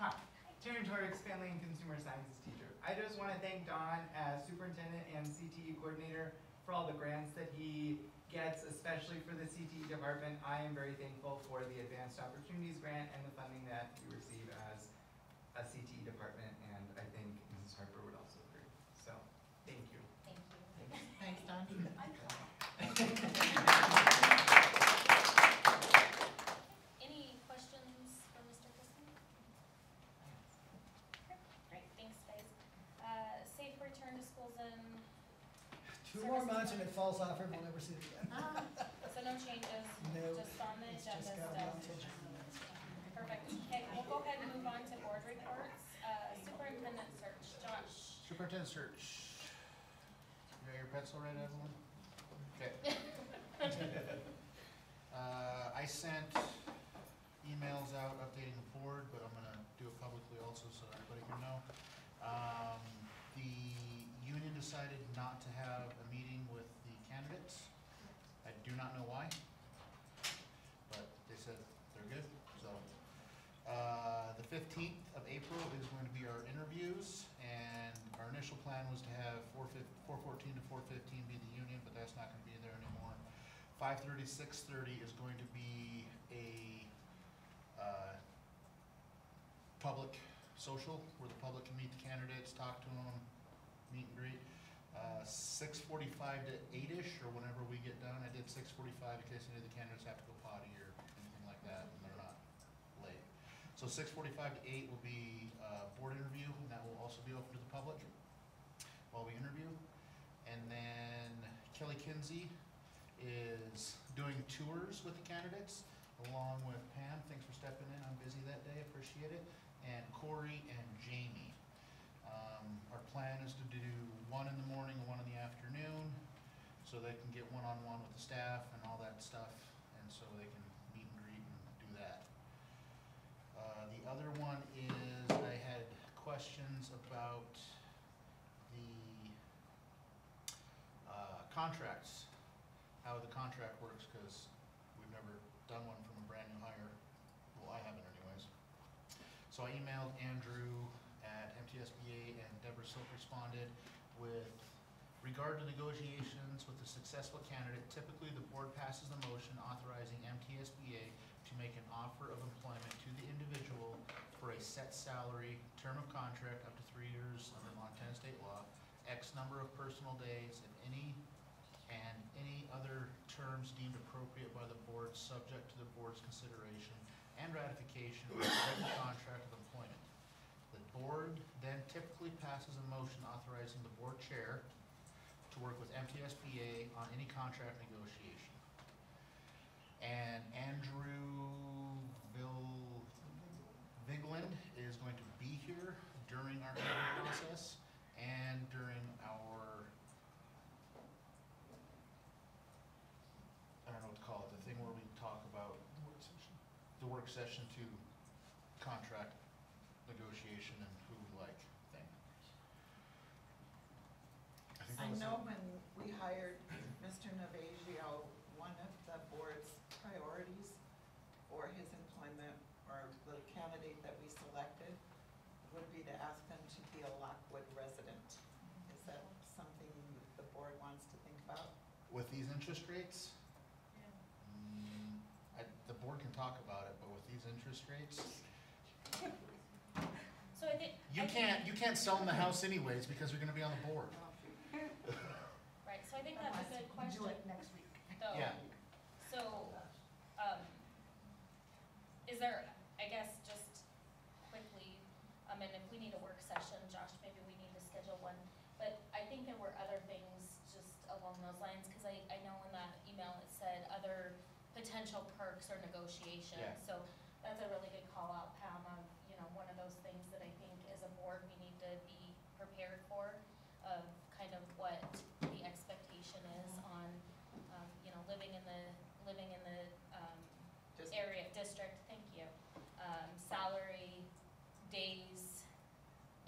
Hi, Terry Torres, Family and Consumer Sciences teacher. I just want to thank Don as superintendent and CTE coordinator for all the grants that he gets, especially for the CTE department. I am very thankful for the Advanced Opportunities Grant and the funding that we receive as a CTE department, and I think Mrs. Harper would also agree. So, thank you. Thank you. Thanks, Don. Any questions for Mr. Kissin? Okay, great, thanks guys. Safe return to schools in, 2 more months and it falls off and we'll never see it again. so no changes, No, just on the it's agenda just stuff. gotta be on the agenda. Perfect, okay, we'll go ahead and move on to board reports. Superintendent search, Josh. Superintendent search. You got your pencil ready, Evelyn? Okay. I sent emails out updating the board, but I'm gonna do it publicly also so everybody can know. The union decided not to have a meeting with the candidates. I do not know why, but they said they're good, so. The 15th of April is going to be our interviews, and our initial plan was to have 4:14 to 4:15 be the union, but that's not gonna be there anymore. 5:30, 6:30 is going to be a, public social, where the public can meet the candidates, talk to them, meet and greet. 6:45 to 8-ish, or whenever we get done. I did 6:45 in case any of the candidates have to go potty or anything like that, and they're not late. So 6:45 to 8 will be a board interview, and that will also be open to the public while we interview. And then Kelly Kinsey is doing tours with the candidates, along with Pam. Thanks for stepping in. I'm busy that day, appreciate it. And Corey and Jamie. Our plan is to do one in the morning and one in the afternoon, so they can get one-on-one with the staff and all that stuff, and so they can meet and greet and do that. The other one is I had questions about the contracts, how the contract works, because we've never done one from a brand new hire. Well, I haven't anyways. So I emailed Andrew at MTSBA, and Deborah Silk responded with regard to negotiations with a successful candidate. Typically, the board passes a motion authorizing MTSBA to make an offer of employment to the individual for a set salary, term of contract up to 3 years under Montana state law, X number of personal days, if any, and any other terms deemed appropriate by the board, subject to the board's consideration and ratification of the written contract of employment. The board then typically passes a motion authorizing the board chair to work with MTSBA on any contract negotiation. And Andrew Vigeland is going to be here during our interview process and during our, I don't know what to call it, the thing where we talk about the work session to contract negotiation and who we like thing. think that I was know it. when we hired Mr. Navagio, one of the board's priorities for his employment, or the candidate that we selected, would be to ask them to be a Lockwood resident. Is that something the board wants to think about? With these interest rates, the board can talk about it, but with these interest rates, So I think. you can't sell them the house anyways because you're gonna be on the board. Right, so I think that's a good question. Do it next week. Though. Yeah. So, is there, I guess, just quickly, and if we need a work session, Josh, maybe we need to schedule one. But I think there were other things just along those lines, because I know in that email it said other potential perks or negotiations. Yeah. So that's a really good call out, Pam, of, one of those things that I think as a board we need to be prepared for, of kind of what district, thank you, salary, days,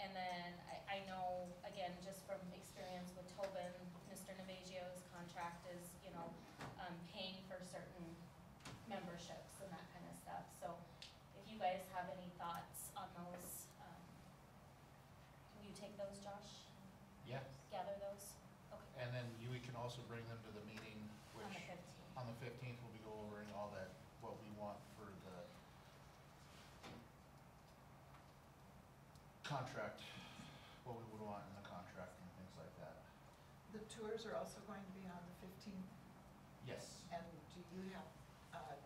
and then I know, again, just from experience with Tobin, Mr. Navagio's contract is, paying for certain memberships and that kind of stuff. So if you guys have any thoughts on those, can you take those, Josh? Yeah, Gather those? Okay. and then we can also bring them to the meeting, which. On the 15th. On the 15th, we'll be go over all that, what we want for the contract, what we would want in the contract and things like that. The tours are also going to be on the 15th, Yes. and do you have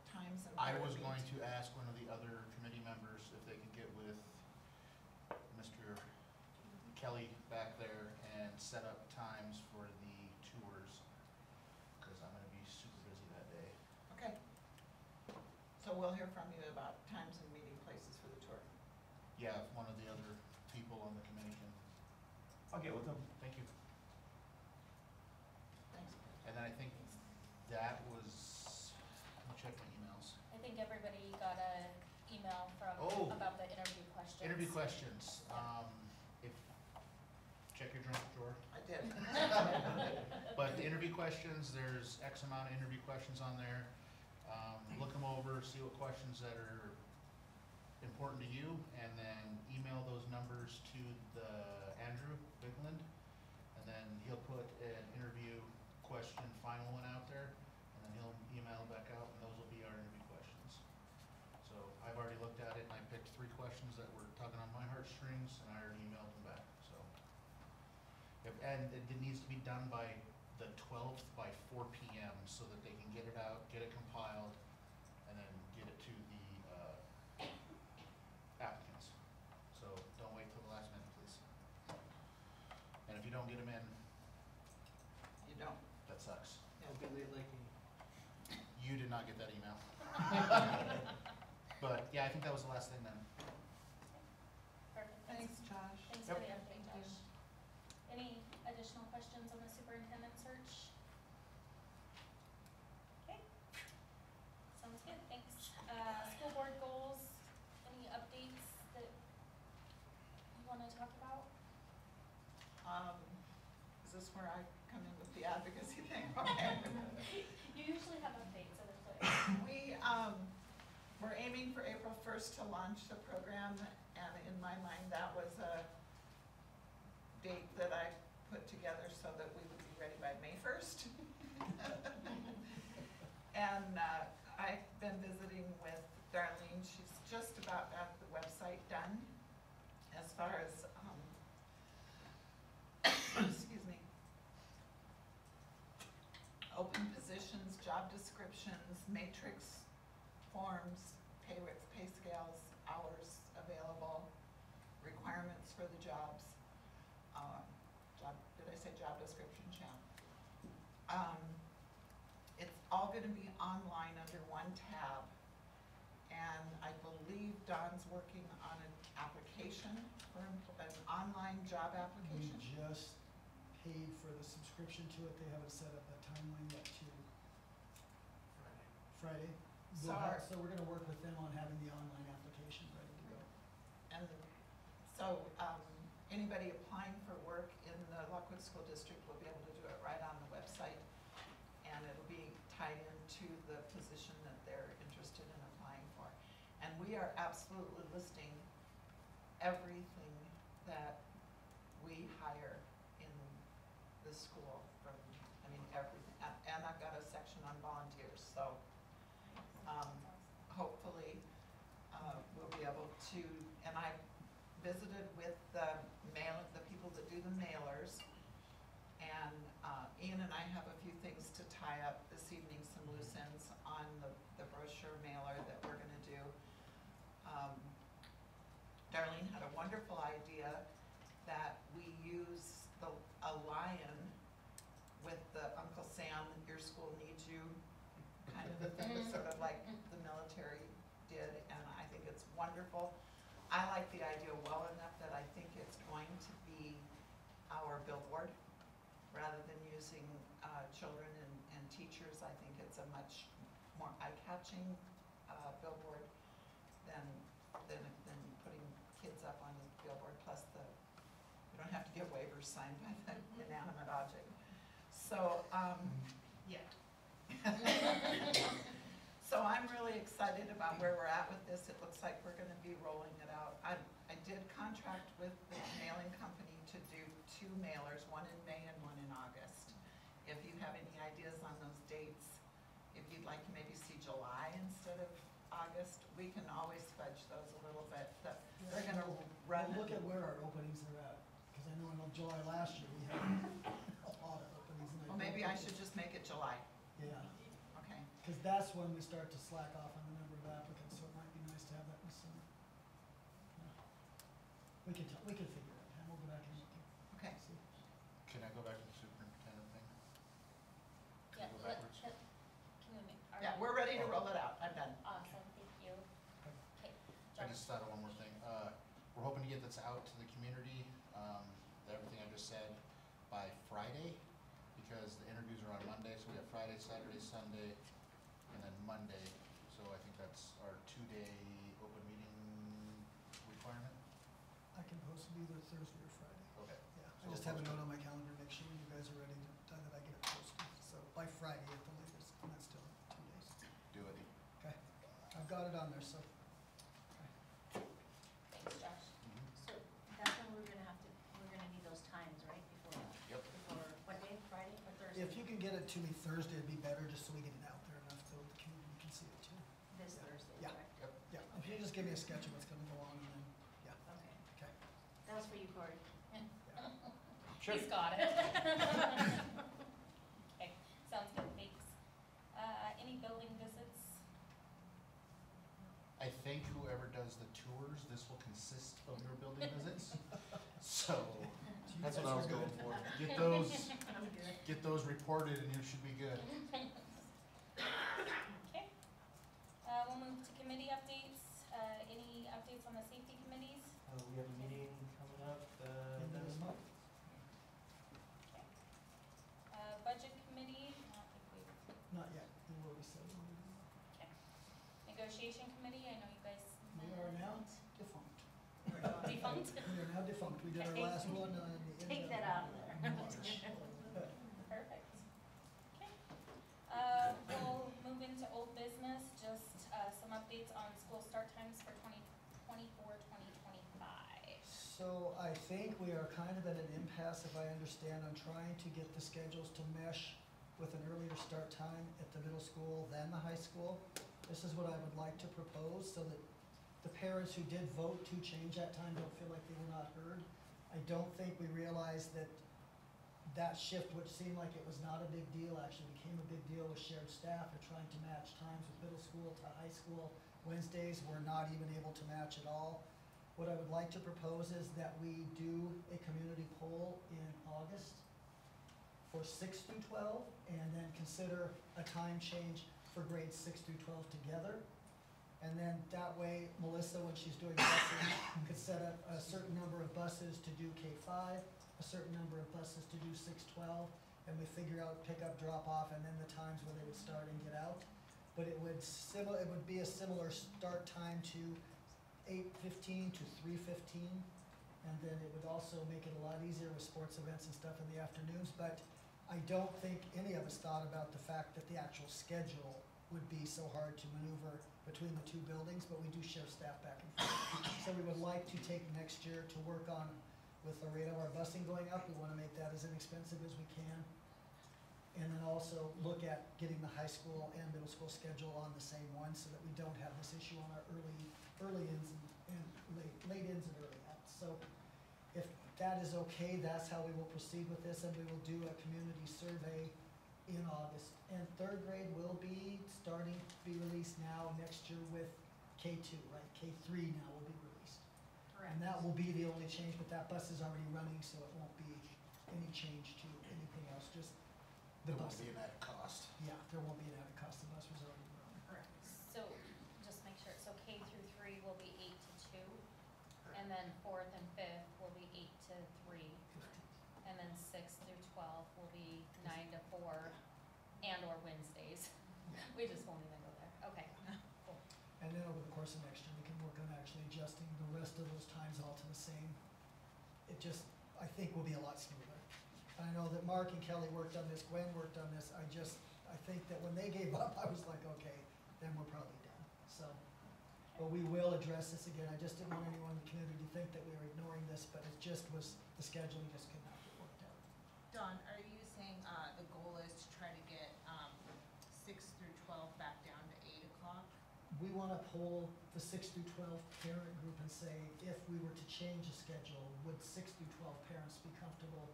times and I where was meet? going to ask one of the other committee members if they could get with Mr. Kelly back there and set up times for the tours, because I'm gonna be super busy that day. Okay. So we'll hear from you about times and meeting places for the tour. Yeah, if one of the other people on the committee can. I'll get with them. Thank you. Thanks. And then I think that was, let me check my emails. I think everybody got a email Oh. about the interview questions. Interview questions, if, check your junk drawer. I did. But the interview questions, there's X amount of interview questions on there. Look them over, see what questions that are important to you, and then email those numbers to the Andrew Bigland. And then he'll put an interview question, final one out there, and then he'll email it back out, and those will be our interview questions. So I've already looked at it, and I picked 3 questions that were tugging on my heartstrings, and I already emailed them back, so. And it needs to be done by the 12th by 4 PM, so that they can get it out, get it compiled, and then get it to the applicants. So don't wait till the last minute, please. And if you don't get them in, You don't. that sucks. Don't be late like me. You did not get that email. But yeah, I think that was the last thing then. Perfect. Thanks, Josh. Thanks for the Yep. update, Josh. Any additional questions on the superintendent search? Okay. Sounds good, thanks. School board goals, any updates that you wanna talk about? Is this where I come in with the advocacy thing? Okay. You usually have updates, so that's what. We're aiming for April 1st to launch the program, and in my mind, that was a date that I put together so that we would be ready by May 1st. And I've been visiting with Darlene. She's just about got the website done as far as, excuse me, open positions, job descriptions, matrix forms, pay scales, hours available, requirements for the jobs. Did I say job description, Chad? It's all gonna be online under one tab. And I believe Don's working on an application for an online job We application. just paid for the subscription to it. They haven't set up a timeline yet to Friday. So So we're gonna work with them on having the online application ready to go. And so, anybody applying for work in the Lockwood School District will be able to do it right on the website. And it'll be tied into the position that they're interested in applying for. And we are absolutely listing everything that we hire in the school from, everything. And I've got a section on volunteers, so, hopefully, we'll be able to, and I visited with the people that do the mailers, and Ian and I have a few things to tie up this evening, some loose ends on the brochure mailer that we're gonna do. Darlene had a wonderful idea that we use a lion with the Uncle Sam, your school needs you, kind of a thing, sort of like the military did, and I think it's wonderful. I like the idea well enough that I think it's going to be our billboard, rather than using children and teachers. I think it's a much more eye-catching billboard than putting kids up on the billboard, plus you don't have to get waivers signed by the inanimate object. So, yeah. So I'm really excited about where we're at with this. It looks like we're gonna be rolling it out. I did contract with the mailing company to do 2 mailers, one in May and one in August. If you have any ideas on those dates, if you'd like to maybe see July instead of August, we can always fudge those a little bit. They're gonna run. We'll look at where our openings are at, because I know in July last year, we had a lot of openings. And Well, maybe I should just make it July. Yeah, Okay. because that's when we start to slack off on the number of applicants, so it might be nice to have that in the summer. Yeah. We can figure it out, and we'll go back and look at Okay. see. Can I go back to the superintendent thing? Can Yeah, we go let, backwards? can we make, are Yeah, we're ready to roll it out. I'm done. awesome, thank you. Okay, I Josh. just thought of one more thing. We're hoping to get this out to the community, everything I just said, by Friday, because the interviews are on Monday, so we have Friday, Saturday, Sunday, and then Monday. So I think that's our 2-day open meeting requirement. I can post it either Thursday or Friday. Okay. Yeah, I So just we'll have a post note it. on my calendar, make sure you guys are ready to, that I get it posted. So by Friday at the latest, and that's still 2 days. Do it. Okay, I've got it on there, so. Thanks, Josh. So that's when we're gonna need those times, right, before, Yep. what day, Friday or Thursday? If you can get it to me Thursday, it'd be better, just so we get it out there enough so the community can see it too. This Yeah. Thursday, Yeah. correct? Yeah, if you just give me a sketch of what's gonna go on, and then, yeah, Okay, okay. that was for you, Corey. He's got it. Okay, sounds good, thanks. Any building visits? I think whoever does the tours, this will consist of your building visits. So, that's what I was going for. Get those, I'm good. get those reported and you should be good. Okay. We'll move to committee updates. Any updates on the safety committees? We have a meeting coming up, End of the month. Okay. Budget committee, I don't think we've, Not yet, we will be setting. okay. Negotiation committee, I know you guys. We are now defunct. Defunct? We are now defunct, we did our last one on the end Take of that out of there. March. Perfect. Okay. We'll move into old business, just, some updates on school start times for 2024-2025. So I think we are kind of at an impasse, if I understand, on trying to get the schedules to mesh with an earlier start time at the middle school than the high school. This is what I would like to propose, so that the parents who did vote to change that time don't feel like they were not heard. I don't think we realized that that shift, which seemed like it was not a big deal, actually became a big deal with shared staff or trying to match times with middle school to high school. Wednesdays were not even able to match at all. What I would like to propose is that we do a community poll in August for 6 through 12, and then consider a time change for grades 6 through 12 together. And then that way, Melissa, when she's doing buses, could set up a certain number of buses to do K-5, a certain number of buses to do 6-12, and we figure out pick up, drop off, and then the times where they would start and get out. But it would be a similar start time to 8:15 to 3:15, and then it would also make it a lot easier with sports events and stuff in the afternoons. But I don't think any of us thought about the fact that the actual schedule would be so hard to maneuver between the two buildings, but we do share staff back and forth. So we would like to take next year to work on, with the rate of our busing going up, we wanna make that as inexpensive as we can. And then also look at getting the high school and middle school schedule on the same one, so that we don't have this issue on our early ins and late ins and early outs. So if that is okay, that's how we will proceed with this, and we will do a community survey in August. And third grade will be starting to be released now next year with K2, right? K3 now will be released. And that will be the only change, but that bus is already running, so it won't be any change to anything else, just the There won't bus. be an added cost. Yeah, there won't be an added cost, the bus was already running. Correct. So, just make sure, so K through 3 will be 8 to 2, and then 4th and 5th will be 8 to 3, and then 6th through 12 will be 9 to 4, and or Wednesdays. We just won't even go there. Okay, cool. And then over the course of next year, we can work on actually adjusting the rest of those times all to the same. It just, I think will be a lot smoother. And I know that Mark and Kelly worked on this, Gwen worked on this, I think that when they gave up, I was like, okay, then we're probably done, so. But we will address this again, I just didn't want anyone in the community to think that we were ignoring this, but it just was, the scheduling just could not get worked out. Dawn, are you saying, the goal is to try to get, 6 through 12 back down to 8 o'clock? We wanna poll the 6 through 12 parent group and say, if we were to change the schedule, would 6 through 12 parents be comfortable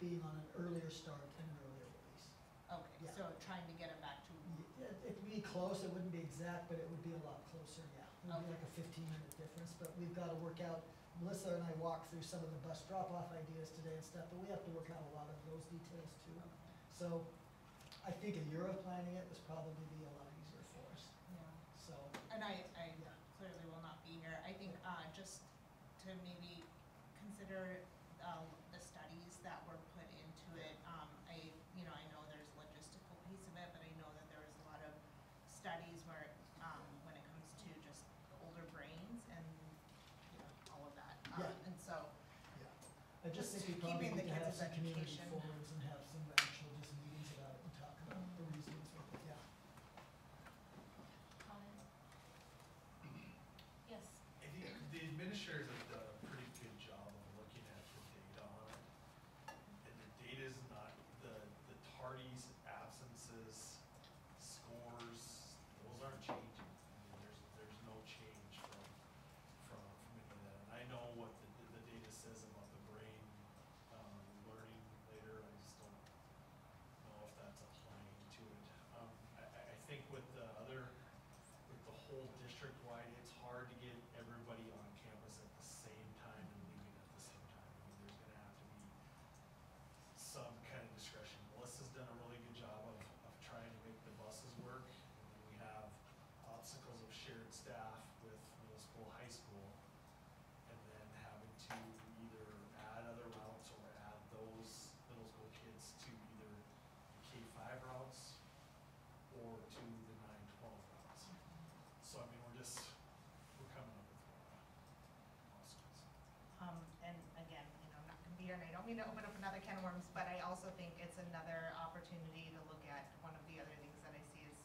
being on an earlier start and an earlier release? Okay, Yeah. so trying to get them back to, It'd be close, it wouldn't be exact, but it would be a lot closer, yeah. It would be like a 15-minute difference, but we've gotta work out, Melissa and I walked through some of the bus drop-off ideas today and stuff, but we have to work out a lot of those details too. So, I think a year of planning it was probably be a lot easier for us, yeah. so. And I Yeah. clearly will not be here. I think, just to maybe consider, the studies that were put into it. I know there's a logistical piece of it, but I know that there was a lot of studies where, when it comes to just older brains and, all of that. Yeah. And so, Yeah, I just Just think we probably keeping the need to have kids' some community education. forums and have some actual just meetings about it and talk about the reasons with it, yeah. Comment? Yes. I think the administrators have done a pretty good job of looking at the data on it. And the data is not, the tardies, absences, scores, those aren't changing. I mean, there's no change from any of that. And I know what the data says about the brain, learning later, I just don't know if that's applying to it. I think with the whole district-wide, it's hard to get everybody on campus at the same time and leaving at the same time. I mean, there's gonna have to be some kind of discretion. Melissa's done a really good job of trying to make the buses work. And then we have obstacles of shared staff with middle school, high school, and then having to either add other routes or add those middle school kids to either the K-5 routes or to the 9-12 routes. So I mean, we're coming up with obstacles. and again, I'm not gonna be here and I don't mean to open up another can of worms, but I also think it's another opportunity to look at one of the other things that I see is,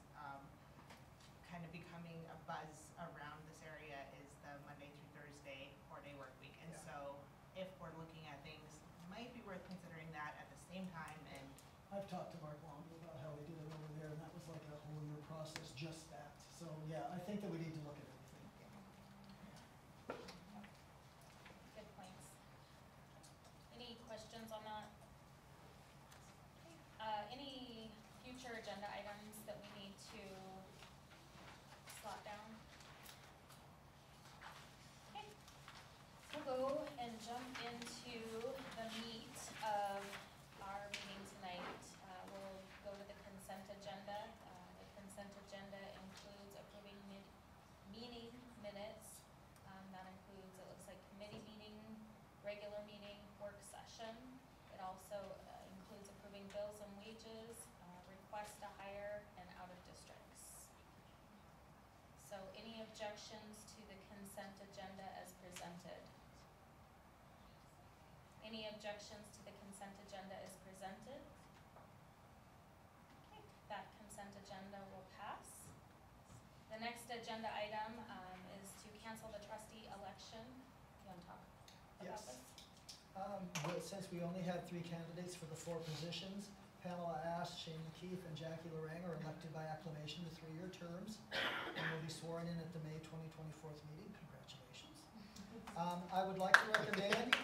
kind of becoming a buzz around this area is the Monday through Thursday 4-day work week. And Yeah. so if we're looking at things, might be worth considering that at the same time and I've talked to Mark Longo about how we did it over there, and that was like a whole year process, just that. So, yeah, I think that we need to look at everything. Good points. Any questions on that? Any future agenda items that we need to slot down? Okay, so we'll go and jump into the meat of our meeting tonight. We'll go to the consent agenda. The consent agenda includes approving meeting minutes. That includes, it looks like committee meeting, regular meeting, work session. It also includes approving bills and wages, request to hire, and out of districts. So any objections to the consent agenda as presented? Any objections to the consent agenda as presented? Okay, that consent agenda will pass. The next agenda item is to cancel the trustee election. You want to talk about Yes. this? Since we only had 3 candidates for the 4 positions, Pamela Ash, Shane McKeith, and Jackie Lorang are elected by acclamation to 3-year terms and will be sworn in at the May 2024 meeting. Congratulations. I would like to recommend,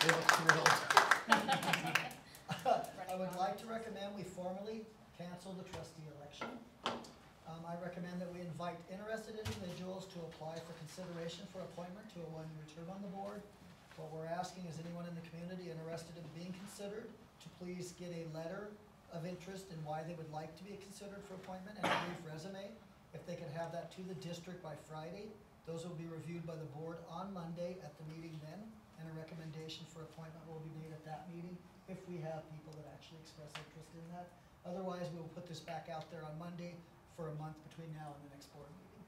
They look thrilled. I would like to recommend we formally cancel the trustee election. I recommend that we invite interested individuals to apply for consideration for appointment to a 1-year term on the board. What we're asking is anyone in the community interested in being considered to please get a letter of interest in why they would like to be considered for appointment and a brief resume. If they could have that to the district by Friday, those will be reviewed by the board on Monday at the meeting then, and a recommendation for appointment will be made at that meeting if we have people that actually express interest in that. Otherwise, we will put this back out there on Monday for a month between now and the next board meeting.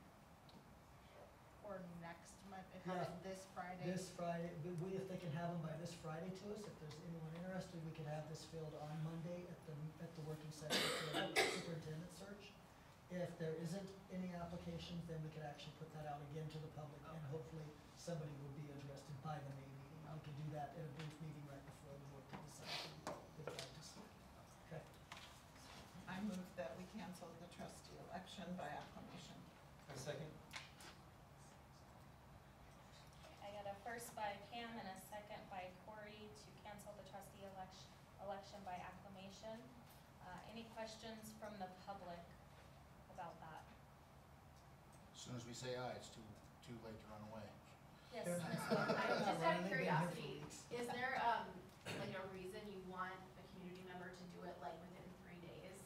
for next month, Yeah. have it this Friday? This Friday, but if they can have them by this Friday to us, if there's anyone interested, we could have this filled on Monday at the working session for the superintendent search. If there isn't any applications, then we could actually put that out again to the public, and hopefully somebody would be interested by the May meeting. We could do that at a brief meeting right before the board to decide who they'd like to see. Okay. I move that we cancel the trustee election by acclamation. A second? I got a first by Pam and a second by Corey to cancel the trustee election by acclamation. Any questions from the public about that? As soon as we say aye, it's too late to run away. Yes, Fair Ms. enough. Wilson. I just Yeah, out of they've been here for curiosity, weeks. is there, like a reason you want a community member to do it like within 3 days?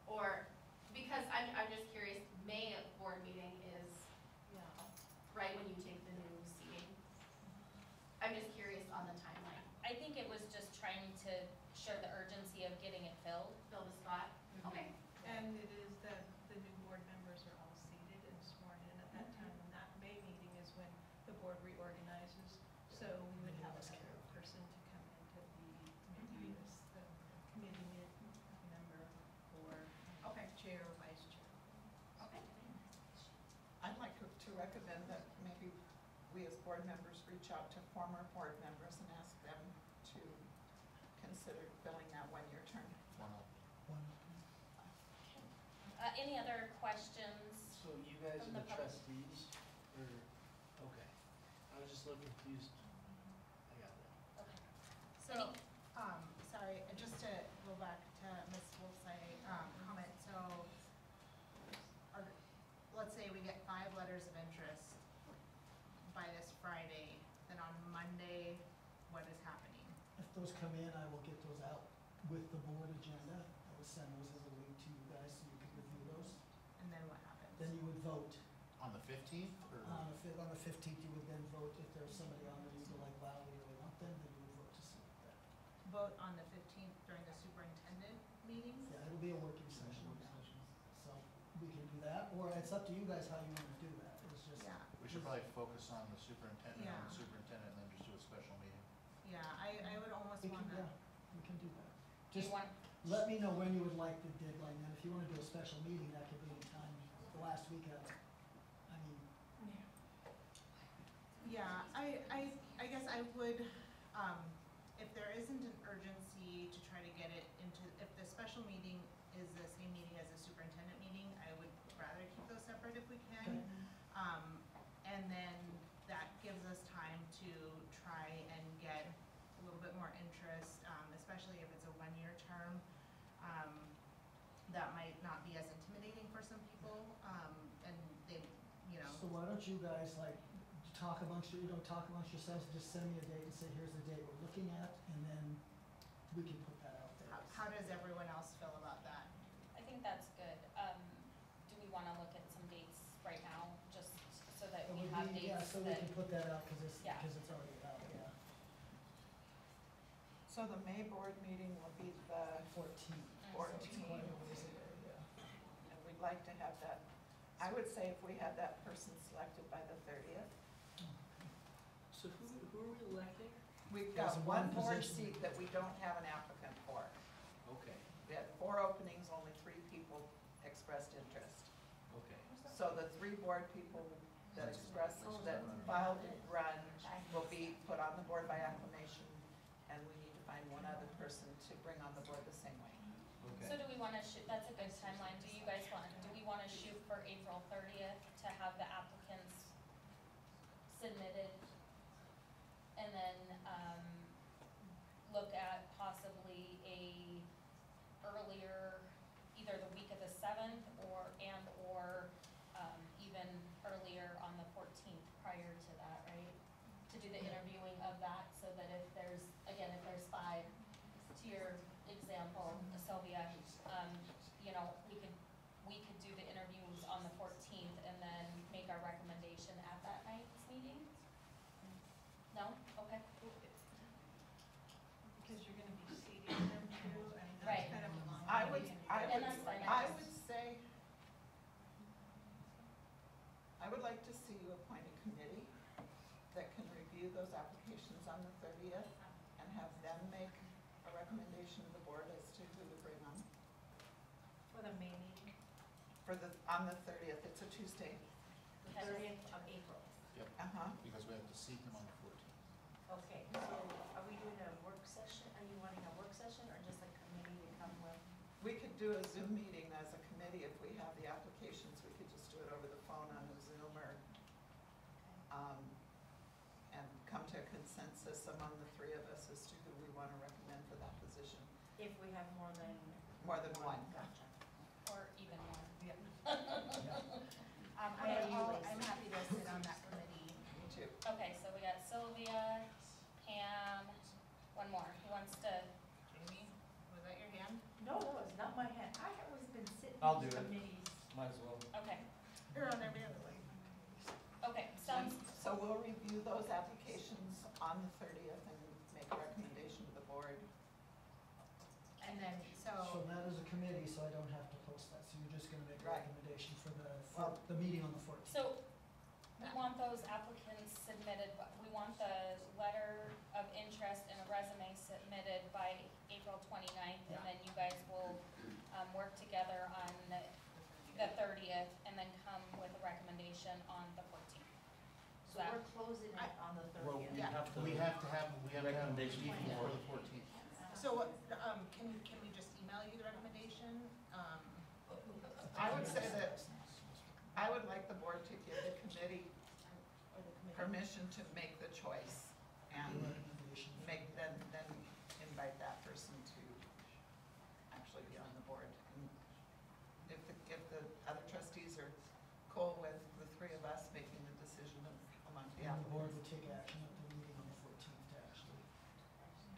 Or, because I'm just curious, May board meeting is, right when you take the new seating. I'm just curious on the timeline. I think it was just trying to show the urgency of getting it filled. Fill the spot? Okay. And it is the new board members are all seated and sworn in at that time, and that May meeting is when the board reorganizes. So we would have another person to come into maybe as the committee member or chair or vice chair. Okay. I'd like to recommend that maybe we as board members reach out to former board members and ask them to consider filling that one-year term. Any other questions? So you guys From are the the public. trustees, or, okay. I was just a little confused. I got that. Okay. So, sorry, just to go back to Ms. Wolf's comment, so, let's say we get 5 letters of interest by this Friday, then on Monday, what is happening? If those come in, I will get those out with the board agenda. I will send those as a link to you guys so you can review those. And then what happens? Then you would vote. On the 15th, or? On the 15th, you would then vote if there's somebody on there you go like, wow, we really want them, then you would vote to select that. Vote on the 15th during the superintendent meeting? Yeah, it'll be a working session. So we can do that, or it's up to you guys how you want to do that. It's just. Yeah. We should probably focus on the superintendent, Yeah. and the superintendent, and then just do a special meeting. Yeah, I would almost We can, want to. yeah, we can do that. Do you Just want, let me know when you would like the deadline, and if you want to do a special meeting, that could be any time, the last week of, I mean, Yeah, I guess I would, if there isn't an urgency to try to get it into, if the special meeting is the same meeting as the superintendent meeting, I would rather keep those separate if we can. And then that gives us time to try and get a little bit more interest, especially if it's a one-year term. That might not be as intimidating for some people, and they, so why don't you guys like talk amongst yourselves, just send me a date and say, here's the date we're looking at, and then we can put that out there. How does everyone else feel about that? I think that's good. Do we want to look at some dates right now, just so that It we would have be, dates yeah, so we that, can put that out, because Yeah. it's already out, yeah. So the May board meeting will be the 14th. So it's 14th, quite a ways away, yeah. and we'd like to have that, I would say if we had that person selected by the 30th. So who are we electing? We've There's got one one board position. seat that we don't have an applicant for. Okay, We had 4 openings, only 3 people expressed interest. okay. So the 3 board people that expressed, that filed and run will be put on the board by acclamation, and we need to find one other person to bring on the board the same way. so do we want to shoot, that's a good timeline. Do we want to shoot for April 30th to have the applicants submitted? And then, look at possibly a earlier, either the week of the 7th or even earlier on the 14th prior to that, right? To do the interviewing of that, so that if there's 5, to your example, Sylvia, we could do the interviews on the 14th and then make our recommendation at that night's meeting? No? Okay. Because you're gonna be seating them too, I mean, Right. that's kind of a long. I would, meeting. I And would, that's fine. I would say, I would like like to see you appoint a committee that can review those applications on the 30th and have them make a recommendation to the board as to who to bring on. For the May meeting, On the 30th, it's a Tuesday. the 30th of April. Yep, Uh-huh. because we have to seat them on the 14th. Okay, so are we doing a work session? Are you wanting a work session or just a committee to come with? We could do a Zoom meeting as a committee if we have the applications. We could just do it over the phone on a Zoom or, and come to a consensus among the three of us as to who we want to recommend for that position. If we have more than one. Gotcha. Or even more. I'm happy to sit on that committee. Me too. Okay, so we got Sylvia, Pam, one more. Who wants to? Jamie, was that your hand? No, it's not my hand. I have always been sitting I'll in do it. committees. Might as well. Okay, You're on every other way. okay, sounds, So we'll review those applications on the 30th and make a recommendation to the board. And then, So that is a committee, so I don't have to post that, so you're just gonna make a Right. recommendation for Well- the meeting on the 14th. so we want those applicants submitted, but we want the letter of interest and a resume submitted by April 29th, and then you guys will, work together on the 30th, and then come with a recommendation on the 14th. So we're closing it on the Well, 30th. we have to. We have to have a Recommendation meeting before. before the 14th. So, can we just email you the recommendation? I would say that I would like the board to give the committee Or the committee? permission to make the choice and Recommendation. then invite that person to actually be on the board. And if the other trustees are cool with the three of us making the decision among the And the board applicants. would take action at the meeting on the 14th to actually.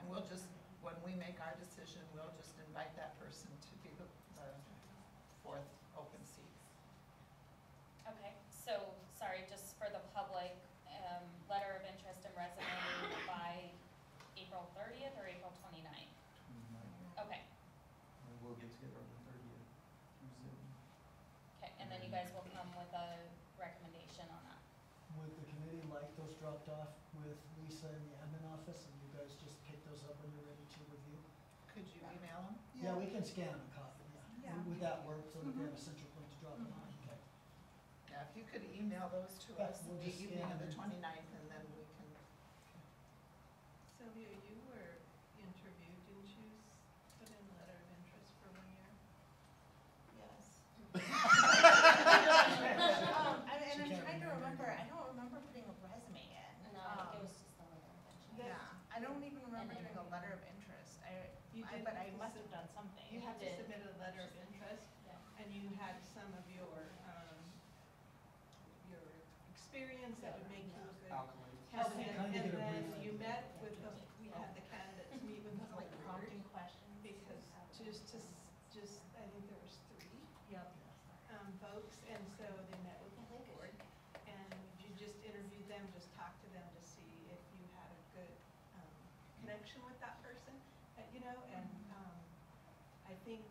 And we'll just, when we make our decision, we'll just invite that person to be the fourth open seat. Okay, so, sorry, just for the public, letter of interest and resume by April 30th or April 29th? Okay, And we'll get together on the 30th through Zoom. okay, and then you guys will come with a recommendation on that. Would the committee like those dropped off with Lisa in the admin office, and you guys just pick those up when you're ready to review? Could you email them? Yeah, we can scan them and copy, yeah. Yeah. Would that work, so that we have a central point to drop them on? Okay. Yeah, if you could email those to Yeah, us we'll the just evening of scan the them. 29th, and then we can, Sylvia, you were interviewed, didn't you put in a letter of interest for 1 year? Yes. She And I'm can't trying to remember. remember, I don't remember putting a resume in. No, I think it was just the letter of interest. Yeah, I don't even remember And then- doing a letter of interest. You did But I have to must sub- have done something. You had to did. submit a letter of interest, Yeah. and you had some of your experience that would make you a good Accolades. candidate. Kind of And get a then brief you idea. met with the, we had the candidates meet with the Like board. prompting questions. Because just, I think there was 3 Yep. folks, and so they met with the whole board. And you just interviewed them, just talked to them to see if you had a good connection with that person, and I think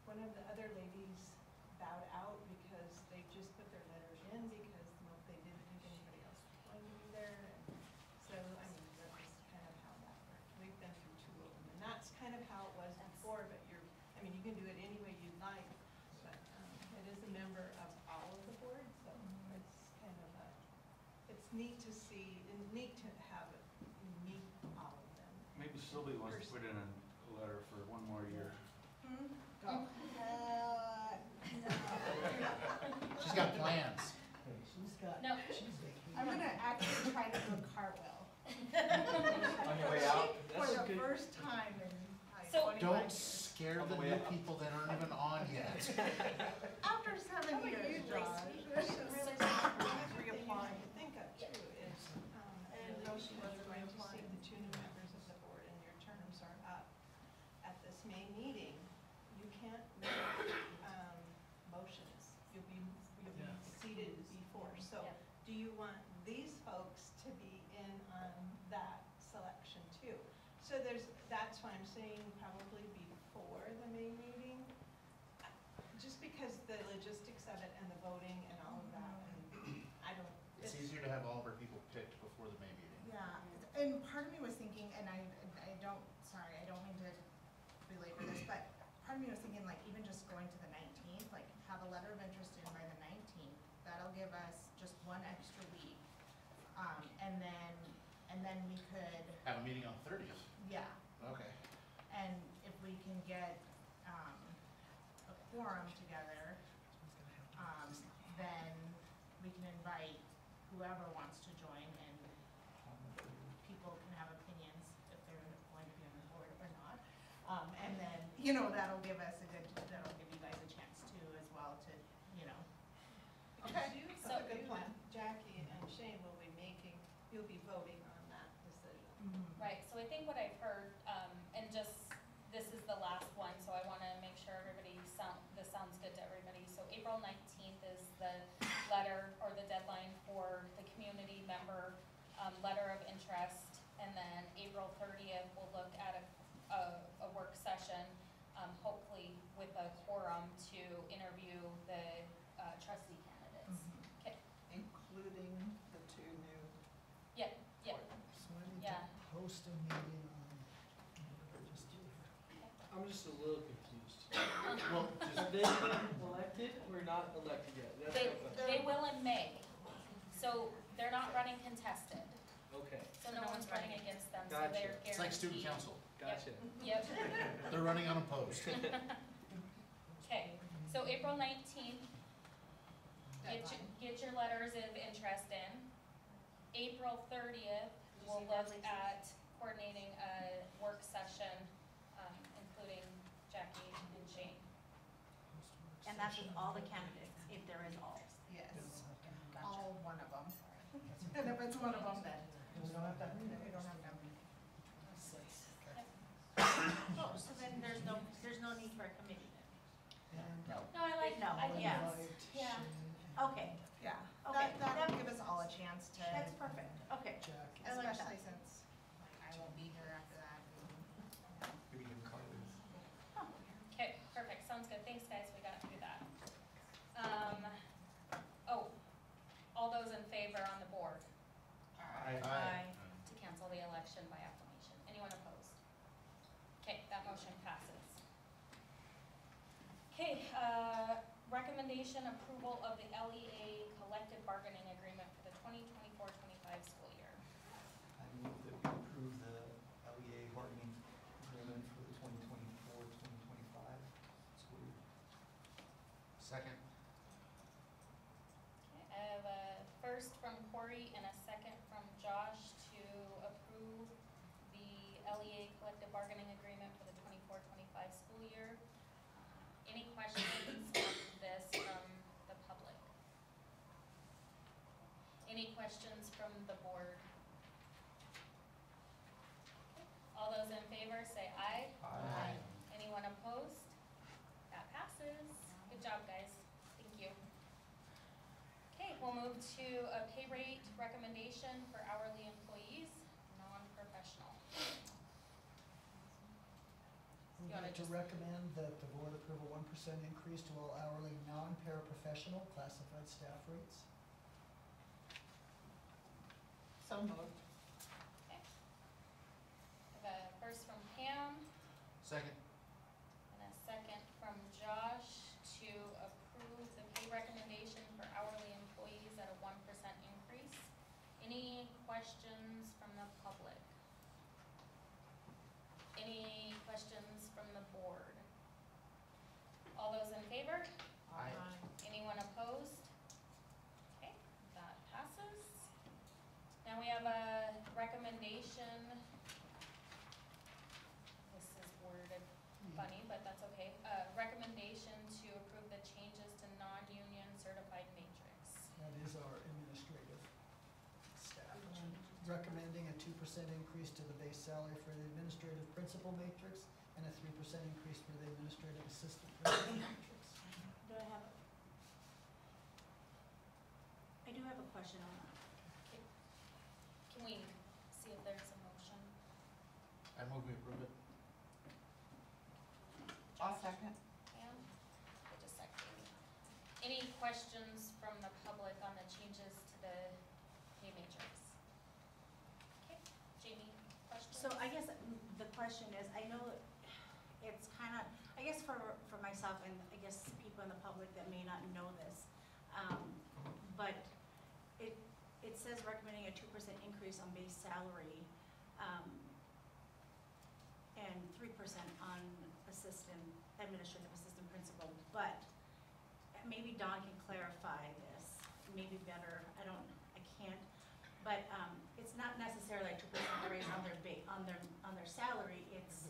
one of the other ladies bowed out because they just put their letters in because they didn't think anybody else was going to be there. And so, I mean, that was kind of how that worked. We've been through 2 of them, and that's kind of how it was before, but you can do it any way you'd like, but it is a member of all of the boards, so it's kind of it's neat to see, and neat to have it meet all of them. Maybe Sylvia wants to put in a letter for 1 more year. Go. She's got plans. She's got, No. she's vacation. I'm gonna actually try to do a cartwheel. On your way out? For That's the good. first time in So- 25 Don't years. scare On the the way new out. people that aren't even on yet. After 7 years, Josh. Really reapplying. To think of too is, And really no, she you're wasn't going to see reapplying. the 2 new members of the board and your terms are up. At this May meeting, you can't make, motions. You'll be Yeah. seated before. So Yeah. do you want these folks to be in on that selection too? So that's why I'm saying probably before the May meeting. Just because the have all of our people picked before the May meeting. Yeah, and part of me was thinking, and I don't, sorry, I don't mean to belabor this, but part of me was thinking like even just going to the 19th, like have a letter of interest in by the 19th. That'll give us just one extra week. And then we could, Have a meeting on the 30th. yeah, Okay. and if we can get, a quorum together, then we can invite whoever wants to join and people can have opinions if they're going to be on the board or not. And then, that'll give us that'll give you guys a chance too as well to, Okay, So- that's a good plan. Jackie and Shane will be you'll be voting on that decision. Right, so I think what I've heard, and this is the last one, so I wanna make sure this sounds good to everybody. So April 19th is the letter or the deadline for the community member, letter of interest. And then April 30th, we'll look at a work session, hopefully with a quorum to interview the, trustee candidates. Okay, Including the two new. yeah, yeah, So I need Yeah. to post a meeting on, just do I'm just a little confused. Well, Have they been elected or not elected yet? That's they, my question. they will in May, so they're not running contested, Okay, so no one's running against them, so Gotcha. they're guaranteed. It's like student council. gotcha. Yep, They're running unopposed. okay, so April 19th, get your letters of interest in. April 30th, we'll look at coordinating a work session, including Jackie and Shane. And that's with all the candidates, if there is all. Yes, Gotcha. all one of them. And if it's one of them, then we don't have to. Oh, so then there's no need for a committee then? And No. No, I like, No, I think yeah. it's, yeah. Okay, Yeah, Okay. that'll give us all a chance to, that's perfect, okay. Jackie. I like that. especially since I won't be here after that. Okay, perfect, sounds good, thanks guys, we got through that. All those in favor on the board Aye. to cancel the election by acclamation, anyone opposed? Okay, that motion passes. Okay, recommendation approval of the LEA collective bargaining agreement for the 2024-25 school year. I move that we approve the LEA bargaining agreement for the 2024-2025 school year. Second. Okay, I have a first from Corey and a second from Josh to approve the LEA collective bargaining agreement for the 24-25 school year. Any questions on this from the public? Any questions from the board? All those in favor say aye. Aye. Anyone opposed? That passes. Good job, guys. Thank you. Okay, we'll move to a pay rate recommendation for hourly employees, non-professional. We'd You wanna like to just- recommend that the board approve a 1% increase to all hourly non-paraprofessional classified staff rates. So moved. Okay. I have a first from Pam Second. and a second from Josh to approve the pay recommendation for hourly employees at a 1% increase. Any questions from the public? Any questions from the board? All those in favor? Aye. Anyone opposed? Okay, that passes. Now we have a recommendation. This is worded funny, but that's okay. A recommendation to approve the changes to non-union certified matrix. That is our administrative staff. Recommending a 2% increase to the base salary for the administrative principal matrix and a 3% increase for the administrative assistant principal matrix. I do have a question on that. Can we see if there's a motion? I move we approve it. I'll second. Pam? Wait just a second. Any questions from the public on the changes to the pay question is, I know it's kind of, I guess for myself and I guess people in the public that may not know this, but it says recommending a 2% increase on base salary, and 3% on administrative assistant principal, but maybe Dawn can clarify this, maybe better, I can't, but it's not necessarily a 2% raise on their salary, it's,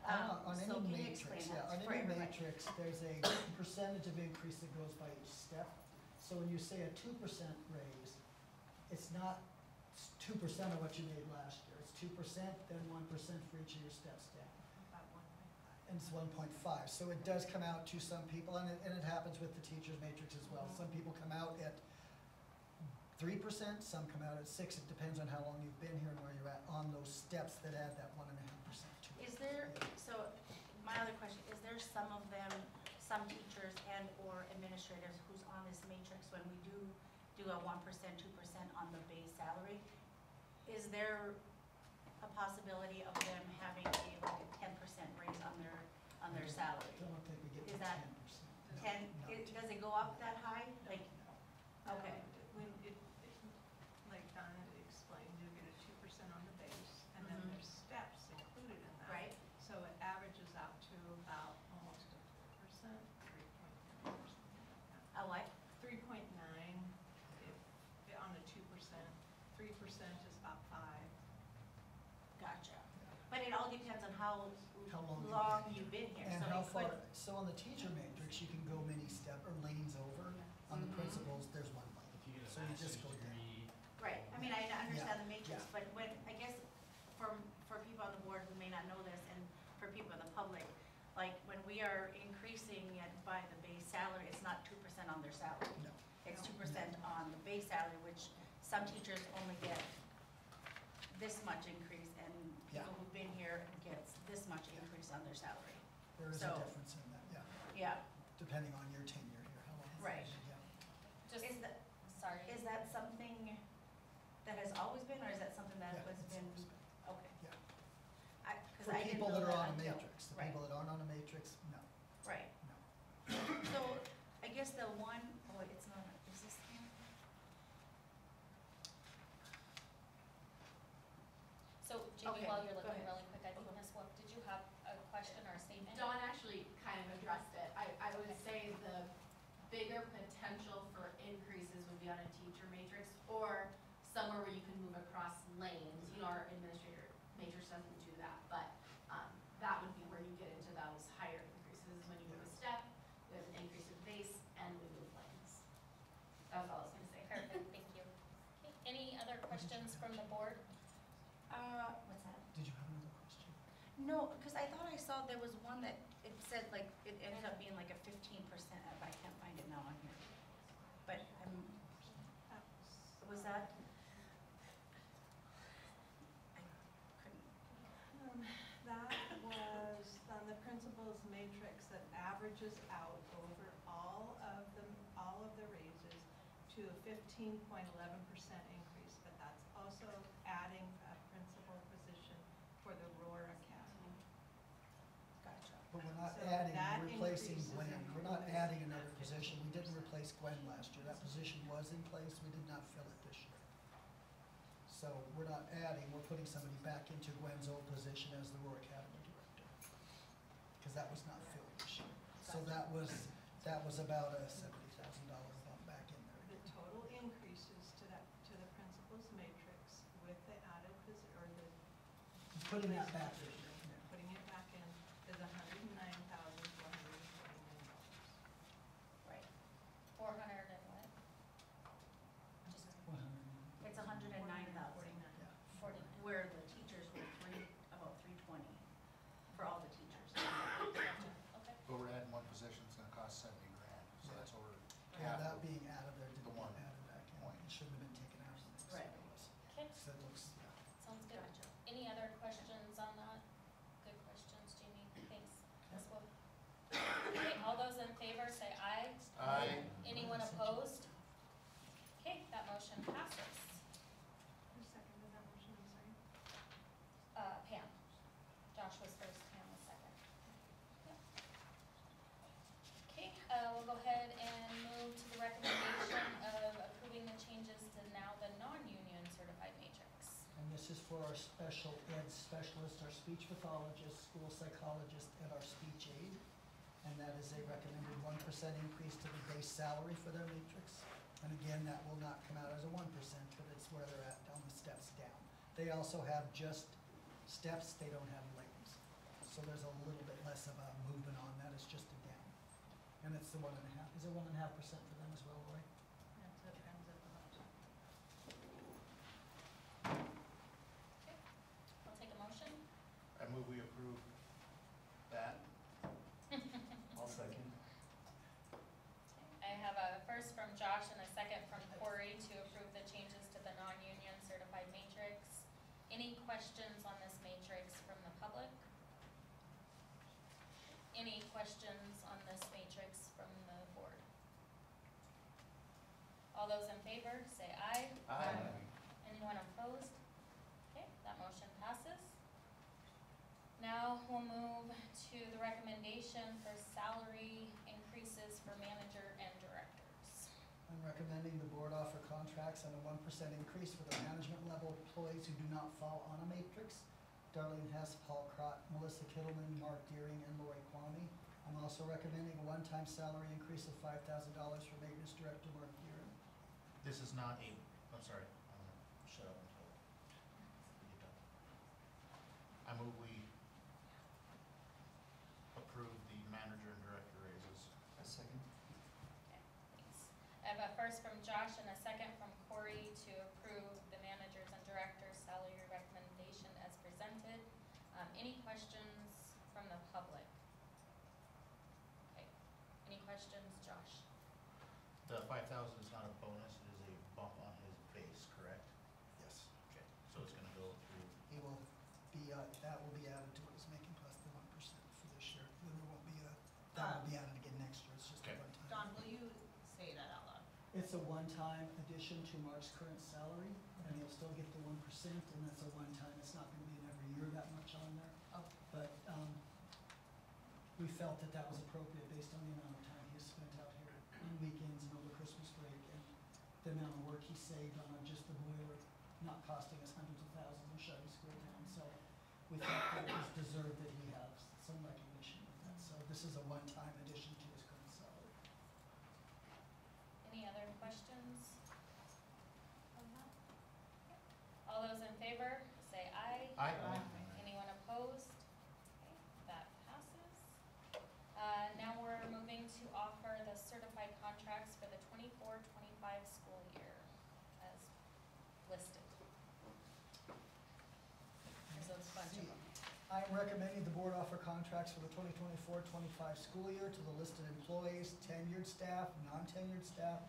On so any can you explain matrix, that on for any everybody? matrix, there's a percentage of increase that goes by each step. So when you say a 2% raise, it's not 2% of what you made last year. It's 2%, then 1% for each of your steps down. About 1.5. And it's 1.5. So it does come out to some people, and it happens with the teacher's matrix as well. Some people come out at 3%, some come out at 6%. It depends on how long you've been here and where you're at on those steps that add that 1.5% to it. Is there, so my other question, is there some of them, some teachers and or administrators who's on this matrix when we do a 1%, 2% on the base salary? Is there a possibility of them having like a 10% raise on their salary? I don't think we get to Is that 10%. 10, does it go up that high? Like, okay. When like Donna explained, you get a 2% on the base, and then there's steps included in that. Right. So it averages out to about almost a 4%, 3.9 or something like that. A what? 3.9 if on a 2%. 3% is about 5. Gotcha. But it all depends on how long long you've been here. And So how it far, could- so on the teacher matrix, you can go many step or lanes over. On the principals, there's one lane. So you just go down. Right, I mean, I understand the matrix, yeah. but when, I guess, for people on the board who may not know this, and for people in the public, like, when we are increasing it by the base salary, it's not 2% on their salary. No. It's 2% on the base salary, which some teachers only get this much increase, and Yeah. people who've been here gets this much increase on their salary. There is a So- difference in that, yeah. Yeah, Depending on your tenure here, how long. you've Right. been, yeah. Just, is that, sorry. is that something that has always been, or is that something that Yeah, has it's been, always been. okay? Yeah. Because For I didn't people know that are that on a until- matrix, the right. people that aren't on a matrix, no, Right. no. So, I guess the one, oh, it's not, is this here? So Jamie, Okay, while you're go looking ahead. really quick, I think Ms. Wolf, did you have a question or a statement? Dawn actually kind of addressed it. I would say the bigger potential for increases would be on a teacher matrix or somewhere where you can move across lanes. You know, our administrator matrix doesn't do that, but that would be where you get into those higher increases is when you move a step, you have an increase in base, and we move lanes. That was all I was gonna say. Perfect, thank you. Okay, any other questions from the board? What's that? Did you have another question? No, because I thought I saw there was one that it said like, it ended up being like a 15%, but I can't find it now on here. But was that? I couldn't. That was on the principal's matrix that averages out over all of the raises to a 15.11% increase, but that's also adding a principal position for the Roar Academy. Gotcha. But we're not So adding, that replacing increases Gwen, in we're not Gwen's adding another position, we didn't replace Gwen last year, that position was in place, we did not fill it this year. So we're not adding, we're putting somebody back into Gwen's old position as the Roar Academy Director. Because that was not filled this year. So that was about a $70,000 bump back in there. The total increases to the principal's matrix with the added Putting that back this year, yeah. putting it back in is $109,449. Right. 400 and what? Just 100. It's 109,000. Yeah. 49. Where the teachers were about 320 for all the teachers. Okay. But we're adding one position, it's gonna cost $70,000, so that's over Yeah, half that of being added there the didn't one get added back in, point. it shouldn't have been taken out of the next Right. year was. Okay, So it looks, yeah. sounds good. Gotcha. Any other questions on that? Good questions, Jamie, thanks. Ms. Wolf. Okay, all those in favor say aye. Aye. Anyone opposed? Okay, that motion passes. Who seconded that motion, I'm sorry? Pam, Joshua our special ed specialists, our speech pathologists, school psychologists, and our speech aid. And that is a recommended 1% increase to the base salary for their matrix. And again, that will not come out as a 1%, but it's where they're at on the steps down. They also have just steps, they don't have lanes. So there's a little bit less of a movement on that, it's just a down. And it's the 1.5, is it 1.5% for them as well, Lori? That's what ends up about. I'll take a motion. I move we approve that. I'll second. I have a first from Josh and a second from Corey to approve the changes to the non-union certified matrix. Any questions on this matrix from the public? Any questions on this matrix from the board? All those in favor, say aye. Aye. Anyone opposed? Okay, that motion passes. Now we'll move to the recommendation for salary increases for manager and directors. I'm recommending the board offer contracts on a 1% increase for the management level employees who do not fall on a matrix. Darlene Hess, Paul Crott, Melissa Kittleman, Mark Deering, and Lori Kwame. I'm also recommending a one-time salary increase of $5,000 for maintenance director Mark Deering. This is not a, I'm sorry, I'm gonna shut up until you get done. I move we approve the manager and director raises. A second. Okay, thanks. I have a first from Josh and a second from Corey to approve the managers and directors salary recommendation as presented. Any questions from the public? Okay, any questions, Josh? The 5,000 is not a bonus, it is a bump on his base, correct? Yes. Okay, so it's gonna go through, He will be, that will be added to what he's making plus the 1% for this year. Then there won't be a, that will be added again next year, it's just a Okay. one-time. Don, will you say that out loud? It's a one-time addition to Mark's current salary, and he'll still get the 1%, and that's a one-time, it's not gonna be an every year that much on there. Oh. But, we felt that that was appropriate based on the amount of time he has spent out here on weekends and over Christmas break, and the amount of work he saved on just the boiler, not costing us hundreds of thousands and shutting school down, so we thought that it was deserved that he has some recognition with that, so this is a one-time addition to his current salary. Any other questions on that? All those in favor, say aye. Aye. Anyone opposed? Okay, that passes. Now we're moving to offer the certified contracts for the 24-25 school year as listed. There's a bunch of them. I'm recommending the board offer contracts for the 2024-25 school year to the listed employees, tenured staff, non-tenured staff,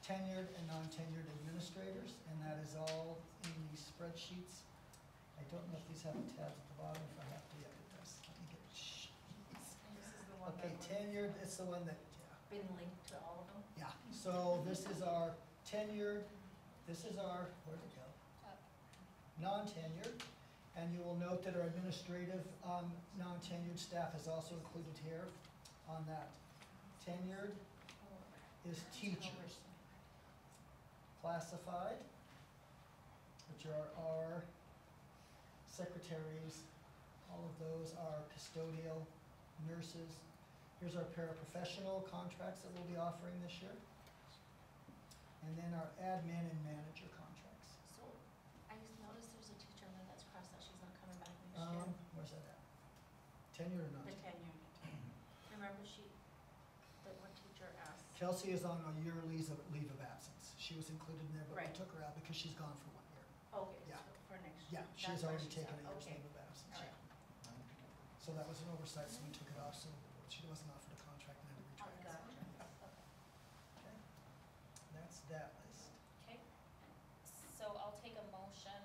tenured and non-tenured administrators, and that is all in the spreadsheets. I don't know if these have tabs at the bottom, if I have to, yeah, it does. Let me get, jeez. This is the one Okay, that tenured, it's the one that, yeah. been linked to all of them. Yeah, so this is our tenured, this is our, where'd it go? Non-tenured, and you will note that our administrative, non-tenured staff is also included here on that. Tenured is teachers. Classified, which are our secretaries, all of those are custodial, nurses. Here's our paraprofessional contracts that we'll be offering this year. And then our admin and manager contracts. So I just noticed there's a teacher on there that's crossed out, she's not coming back next year. Where's that at? Tenure or not? The tenure. Remember one teacher asked. Kelsey is on a year leave of absence. She was included in there, but we Right. took her out because she's gone for 1 year. Okay, Yeah. so for next Yeah, year. she has That's why already she's taken out. a year's Okay. leave of absence, All yeah. right. So that was an oversight, so we took it off, so she wasn't offered a contract and had to Oh, retract. gotcha. Okay, that's that list. Okay, so I'll take a motion,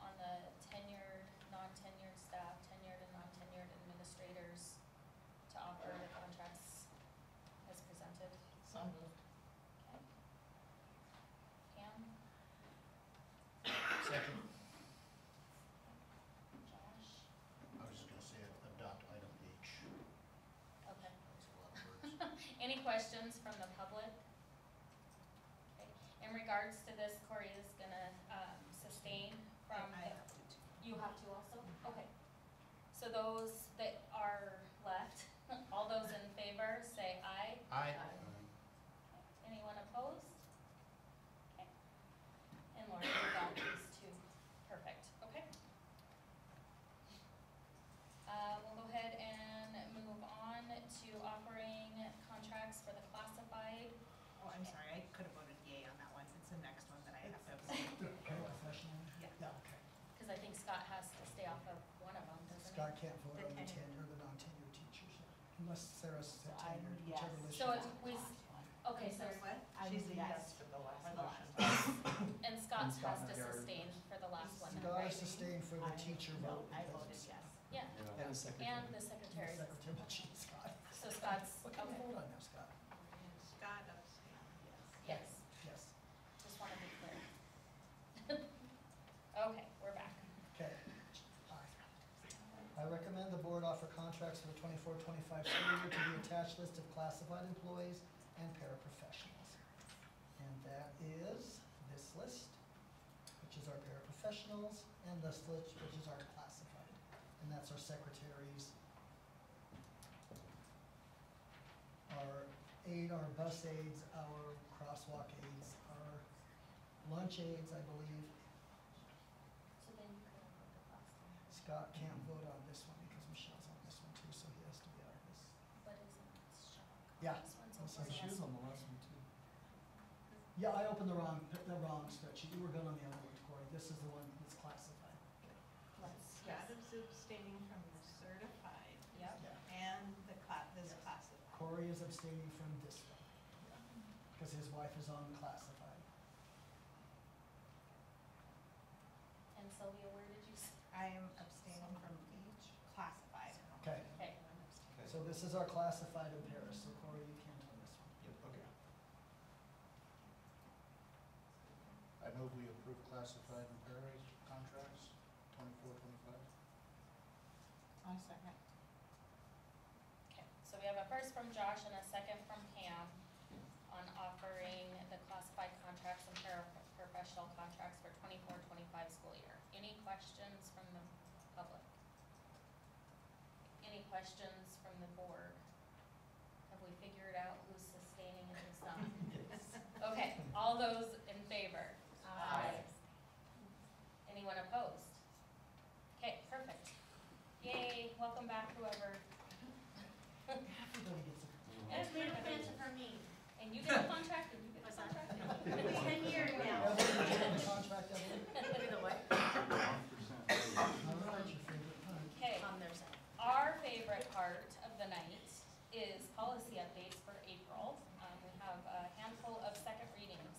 on the tenured, non-tenured staff, tenured and non-tenured administrators to offer the contracts as presented. So moved. Okay. Pam? second, Josh? I was just gonna say adopt item H. Okay. That's a lot of words. Any questions from the public? Okay. In regards to this, Corey is gonna, sustain from I the You have to also? Okay. So those that are left, all those in favor, say aye. Aye. Anyone opposed? Okay. And Lori, you got these two. Perfect, okay. We'll go ahead and move on to offering contracts for the classified. Oh, I'm sorry, I could have voted yay on that one. It's the next one that I have to abstain. The paraprofessional? Yeah. Yeah, okay. Because I think Scott has to stay off of one of them, doesn't he? Scott can't vote The on the tenure. tenure, the non-tenure teachers, unless Sarah's So I'm tenured, yes. whichever list. So you it's, want. we, okay, so, What? I'm She's a yes yes. for the last For the motion. and Scott Scott has to Harrod. sustain for the last one, then, Scott right? is sustained for the teacher No, vote. I because voted it's- yes. Yeah, And the secretary. and the The secretary. secretary, but she's Scott. So Scott's, What can you okay, vote on now, Scott? Scott abstained, yes, Yes. just want to be clear. Okay, we're back. Okay. I recommend the board offer contracts for the 24-25 school year to the attached list of classified employees and paraprofessionals. And that is this list, which is our paraprofessionals, and this list, which is our classified. And that's our secretaries, our aide, our bus aides, our crosswalk aides, our lunch aides, I believe. So then you could have voted last time. Scott can't vote on this one because Michelle's on this one too, so he has to be out of this. But isn't it shock? Yeah. This one's This okay. is- She was on the last one too. Yeah, I opened the wrong spreadsheet. You were good on the other one, Corey. This is the one that's classified. Scott is abstaining from the certified Yep. Yeah. and the this classified. Corey is abstaining from this one. Yeah. Because his wife is on classified. And Sylvia, where did you say? I am abstaining from each classified. Okay. Okay. Okay. So this is our classified in Paris. So Corey, you can't on this one. Yep, okay. I move we approve classified and paras contracts, 24-25. I second. Okay, so we have a first from Josh and a second from Pam on offering the classified contracts and paraprofessional contracts for 24-25 school year. Any questions from the public? Any questions from the board? Have we figured out who's sustaining and who's not? Yes. Okay, all those in favor? Aye. Anyone opposed? Okay, perfect. Yay, welcome back whoever. Everybody gets a. It's made a answer for me. And you get a contract and you get a What's that? contract. 10 years now. Evelyn, you have a contract, Evelyn? With a what? 1% raise. All right, your favorite part. Okay, On their side. our favorite part of the night is policy updates for April. We have a handful of second readings.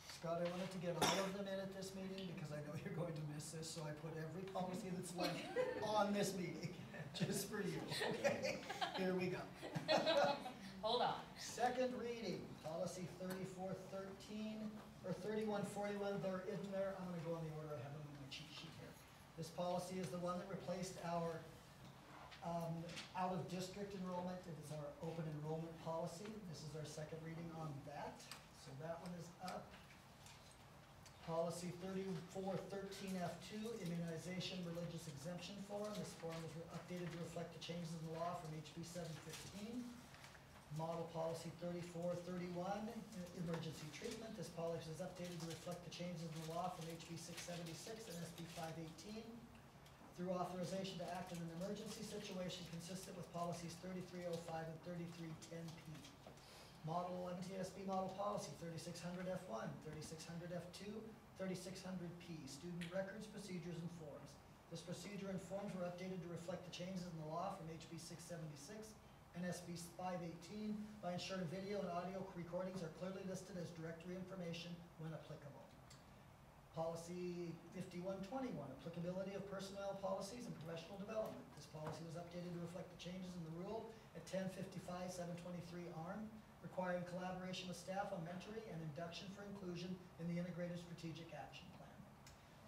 Scott, I wanted to get all of them in at this meeting because I know you're going to miss this, so I put every policy that's left on this meeting, just for you, okay? Here we go. Hold on. Second reading, policy 3413, or 3141, they're in there. I'm gonna go in the order I have them in my cheat sheet here. This policy is the one that replaced our out-of-district enrollment. It is our open enrollment policy. This is our second reading on that, so that one is up. Policy 3413F2, immunization religious exemption form. This form was updated to reflect the changes in the law from HB 715. Model policy 3431, emergency treatment. This policy is updated to reflect the changes in the law from HB 676 and SB 518. Through authorization to act in an emergency situation consistent with policies 3305 and 3310P. Model MTSB model policy 3600F1, 3600F2, 3600P, student records, procedures, and forms. This procedure and forms were updated to reflect the changes in the law from HB 676 and SB 518 by ensuring video and audio recordings are clearly listed as directory information when applicable. Policy 5121, applicability of personnel policies and professional development. This policy was updated to reflect the changes in the rule at 1055 723 ARM, requiring collaboration with staff on mentoring and induction for inclusion in the Integrated Strategic Action Plan.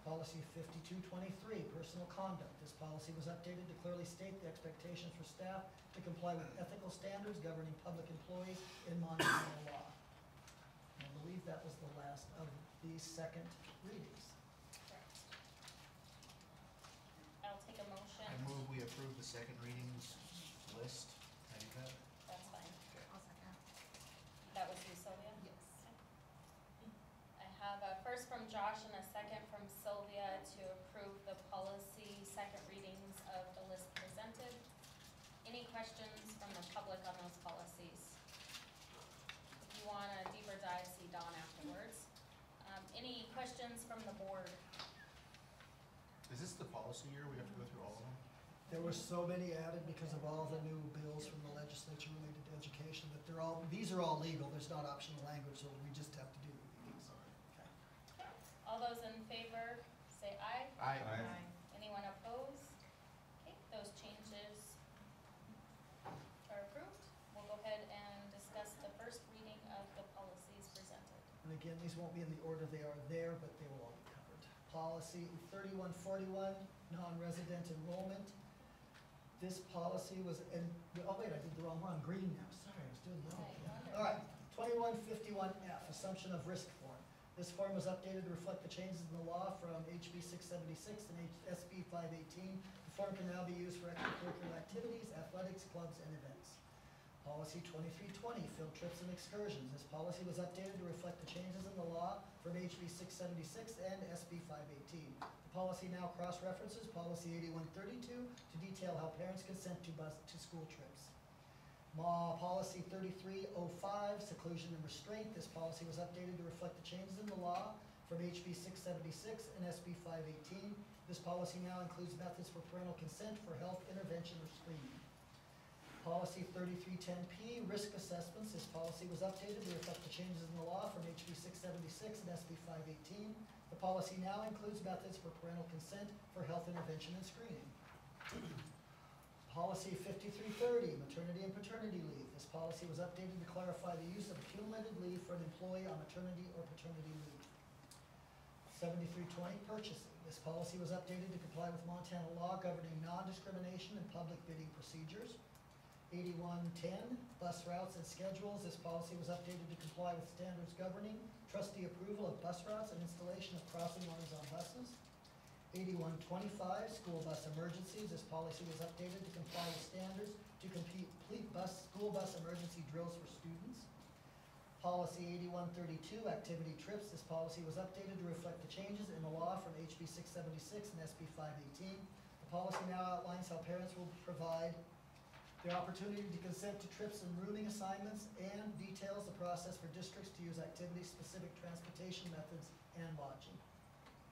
Policy 5223, personal conduct. This policy was updated to clearly state the expectations for staff to comply with ethical standards governing public employees in Montana law. I believe that was the last of the second readings. move we approve the second readings list. How do you got? That's fine. I'll second. That was you, Sylvia? Yes. I have a first from Josh and a second from Sylvia to approve the policy second readings of the list presented. Any questions from the public on those policies? If you want a deeper dive, see Dawn afterwards. Any questions from the board? Is this the policy year? We have to go through all of them? There were so many added because of all the new bills from the legislature related to education that these are all legal. There's not optional language, so we just have to do these. Okay. All those in favor, say aye. Aye. Anyone opposed? Okay, those changes are approved. We'll go ahead and discuss the first reading of the policies presented. And again, these won't be in the order they are there, but they will all be covered. Policy 3141, non-resident enrollment. This policy was, oh wait, I did the wrong one, green now, sorry, I was doing the wrong one. All right, 2151F, assumption of risk form. This form was updated to reflect the changes in the law from HB 676 and SB 518. The form can now be used for extracurricular activities, athletics, clubs, and events. Policy 2320, field trips and excursions. This policy was updated to reflect the changes in the law from HB 676 and SB 518. The policy now cross-references Policy 8132 to detail how parents consent to school trips. Policy 3305, seclusion and restraint. This policy was updated to reflect the changes in the law from HB 676 and SB 518. This policy now includes methods for parental consent for health intervention or screening. Policy 3310P, risk assessments. This policy was updated to reflect the changes in the law from HB 676 and SB 518. The policy now includes methods for parental consent for health intervention and screening. Policy 5330, maternity and paternity leave. This policy was updated to clarify the use of accumulated leave for an employee on maternity or paternity leave. 7320, purchasing. This policy was updated to comply with Montana law governing non-discrimination and public bidding procedures. 8110, bus routes and schedules. This policy was updated to comply with standards governing trustee approval of bus routes and installation of crossing lines on buses. 8125, school bus emergencies. This policy was updated to comply with standards to complete school bus emergency drills for students. Policy 8132, activity trips. This policy was updated to reflect the changes in the law from HB 676 and SB 518. The policy now outlines how parents will provide the opportunity to consent to trips and rooming assignments, and details the process for districts to use activity-specific transportation methods and lodging,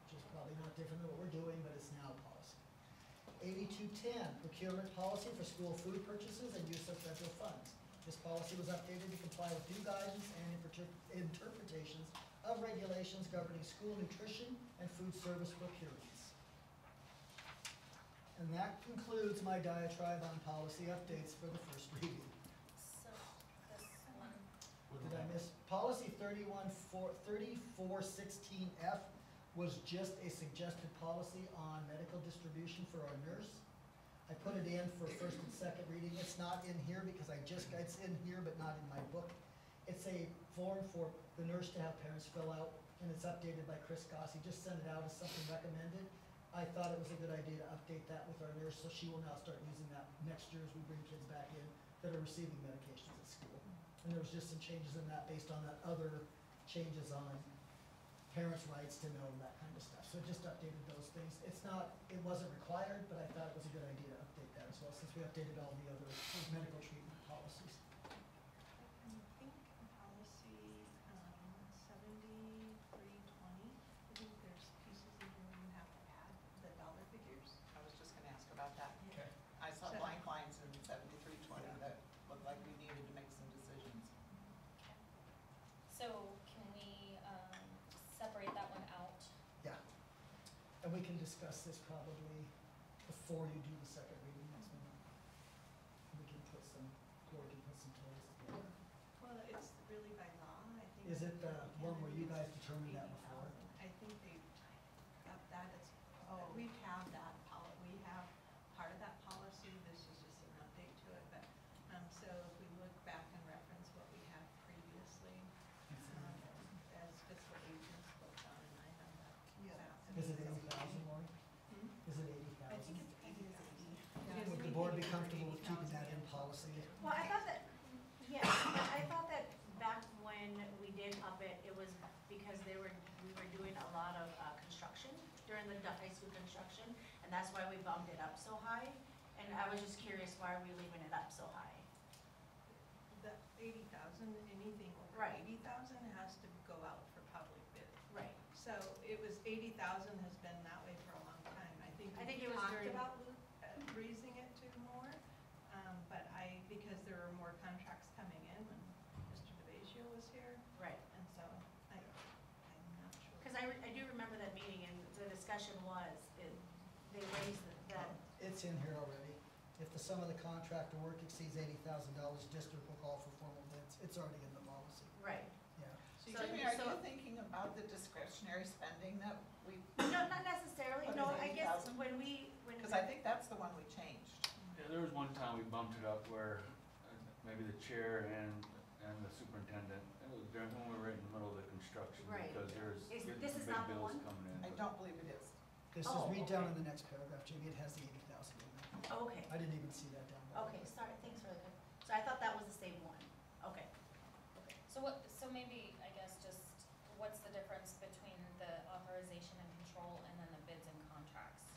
which is probably not different than what we're doing, but it's now policy. 8210, procurement policy for school food purchases and use of federal funds. This policy was updated to comply with new guidance and interpretations of regulations governing school nutrition and food service procurements. And that concludes my diatribe on policy updates for the first reading. So, this one, Did I miss? Policy 3416F was just a suggested policy on medical distribution for our nurse. I put it in for first and second reading. It's not in here because it's in here but not in my book. It's a form for the nurse to have parents fill out, and it's updated by Chris Goss. He just sent it out as something recommended. I thought it was a good idea to update that with our nurse, so she will now start using that next year as we bring kids back in that are receiving medications at school. And there was just some changes in that based on that other changes on parents' rights to know and that kind of stuff. So it just updated those things. It wasn't required, but I thought it was a good idea to update that as well, since we updated all the other medical treatment policies. I think policy 7320, I think there's pieces in here where you have to add the dollar figures. I was just gonna ask about that. Okay. I saw So- blank lines in 7320 that looked like we needed to make some decisions. so can we, separate that one out? Yeah. And we can discuss this probably before you do the second reading next month. We can put some, Lori can put some toys together. Well, it's really by law, I think. Is it the one where you guys determined that before? I think they, that is, we have that we have part of that policy, this is just an update to it, but, so if we look back and reference what we had previously, as fiscal agents looked on, and I have that. Yeah. Is it 80,000, Lori? Hmm? Is it I 80,000? think it's 80,000. policy. Well, I thought that, yeah, but I thought that back when we did up it, it was because we were doing a lot of construction during the high school construction, and that's why we bumped it up so high. And I was just curious, why are we leaving it up so high? The 80,000, anything over Right. 80,000 has to go out for public bid. Right. So it was 80,000 has been that way for a long time. I think I think we it was talked during- about raising it to more, but because there were more contracts coming in when Mr. DeVasio was here. Right. And so I'm not sure. Because I do remember that meeting, and the discussion was, they raised that. It's in here already. If the sum of the contract or work exceeds $80,000, district will call for formal bids. It's already in the policy. Right. Yeah. So Jimmy, are you thinking about the discretionary spending that we? No, not necessarily, What no, is I guess 80,000? when. Because I think that's the one we changed. Yeah, there was one time we bumped it up where maybe the chair and the superintendent, it was during, when we were right in the middle of the construction. Right. Because there's getting this is big not the bills one? coming in. I don't believe it is. This is, read down in the next paragraph, Jamie, it has the 80,000 in there. Oh, okay. I didn't even see that down below. Okay, sorry, thanks for the, so I thought that was the same one. Okay. So maybe, I guess, just what's the difference between the authorization and control and then the bids and contracts?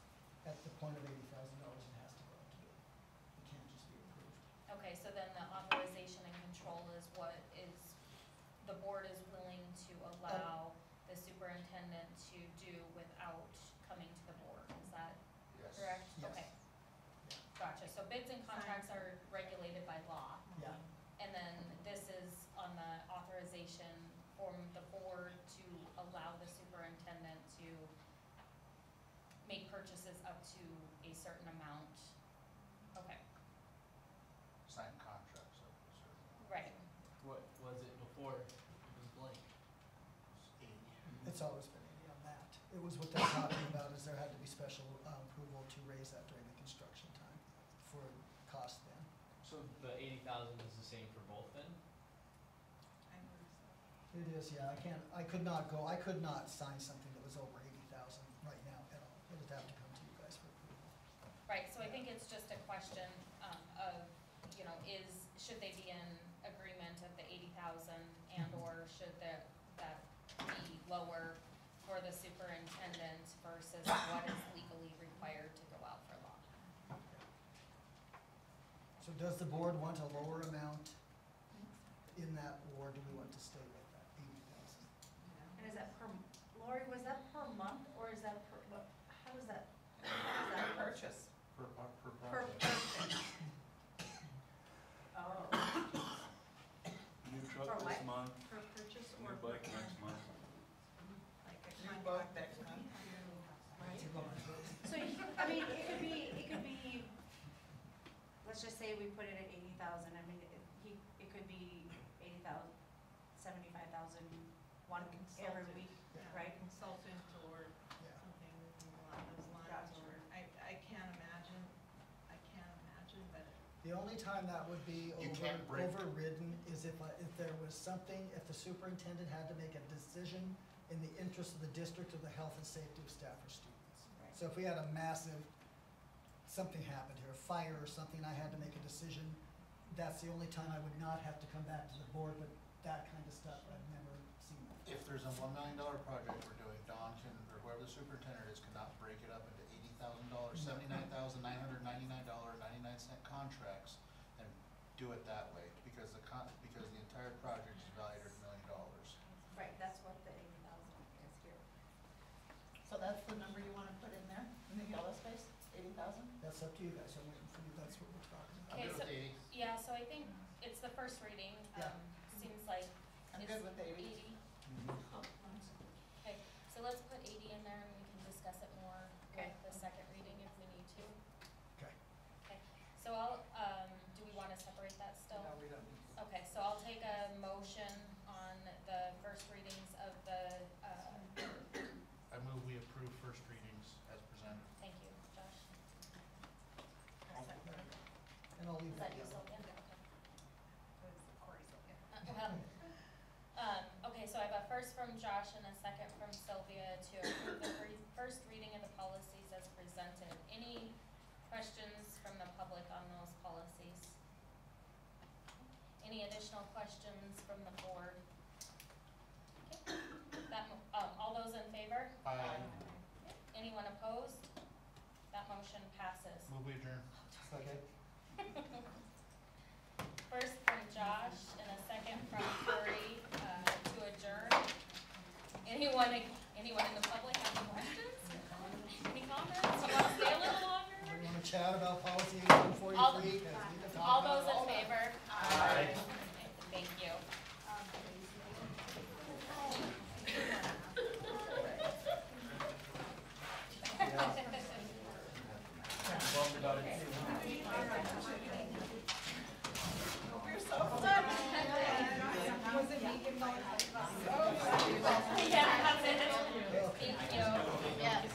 At the point of $80,000, it has to go out to bid. It can't just be approved. Okay, so then the authorization and control is what is, the board is willing to allow the superintendent to do without coming to the board, is that Yes. correct? Yes. Okay. Gotcha, so bids and contracts are regulated by law. Yeah. And then this is on the authorization from the board to allow the superintendent to make purchases up to a certain amount. Okay, Sign contracts up to a certain amount. right. What was it before? It was blank. It's always been 80 on that. It was what they're talking about, is there had to be special approval to raise that during the construction time for cost then. So the 80,000 is the same for both then? It is, yeah, I could not sign something that was over 80,000 right now at all. It would have to come to you guys for approval. Right, so I think it's just a question of, should they be in agreement of the 80,000 and or should that be lower for the superintendent versus what is legally required to go out for law? So does the board want a lower amount in that, or do we want to stay with that 80,000? And is that per, Lori, was that per month, or is that per, how is that? Per purchase. Per Per project. purchase. Oh, New truck For this what? month, Per purchase new or bike next month. like a New contract? book next month. right. So, I mean, it could be, let's just say we put it at 80,000, I mean, it could be 80,000, 75,000, one every Consultant. week, Yeah, right? Consultant or Yeah. something along those lines, Gotcha. or, I can't imagine, but The only time that would be You can't break- overridden is if there was something, if the superintendent had to make a decision in the interest of the district or the health and safety of staff or students. Right. So if we had a massive, something happened here, a fire or something, I had to make a decision, that's the only time I would not have to come back to the board, but that kind of stuff, I've never seen that. If there's a $1 million project we're doing, Don can, or whoever the superintendent is, cannot break it up into $80,000, $79,999.99 contracts and do it that way, because because the entire project is valued at $1 million. Right, that's what the 80,000 is here. So that's the number you want to put in there, in the yellow space, 80,000? That's up to you guys, I'm waiting for you, that's what we're talking about. Okay, good so, with 80. yeah, so I think it's the first reading, Yeah. seems like I'm it's good with 80. 80. Okay, so let's put 80 in there and we can discuss it more Okay. with the second reading if we need to. Okay. Okay, so do we wanna separate that still? No, we don't need to. Okay, so I'll take a motion on the first readings of the, I move we approve first readings as presented. thank you, Josh. And I'll leave Is that that you, yellow. Sylvia? Okay. Okay, so I have a first from Josh and a second from Sylvia to approve the first reading of the policies as presented. Any questions from the public on those policies? Any additional questions from the board? Okay. All those in favor? Aye. Anyone opposed? That motion passes. Move we adjourn. Second. First from Josh and a second from Corey, to adjourn. Anyone in the public have any questions? Any comments? You wanna stay a little longer? We wanna chat about policy 143, All- 'cause we can talk All about those in all that. favor? Aye. Thank you. We're so fun. Was it me giving all the Yeah, that's it. Thank you. Yes.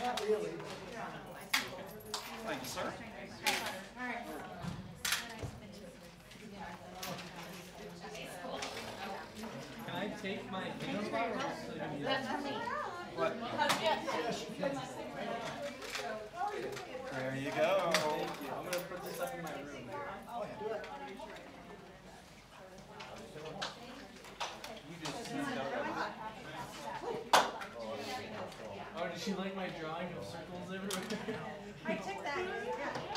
Not really. Thank you, sir. Can I take my hands off or just leave them? That's for me. What? There you go. Thank you. I'm gonna put this up in my room. You just sneaked out. Oh, did she like my drawing of circles everywhere? I took that.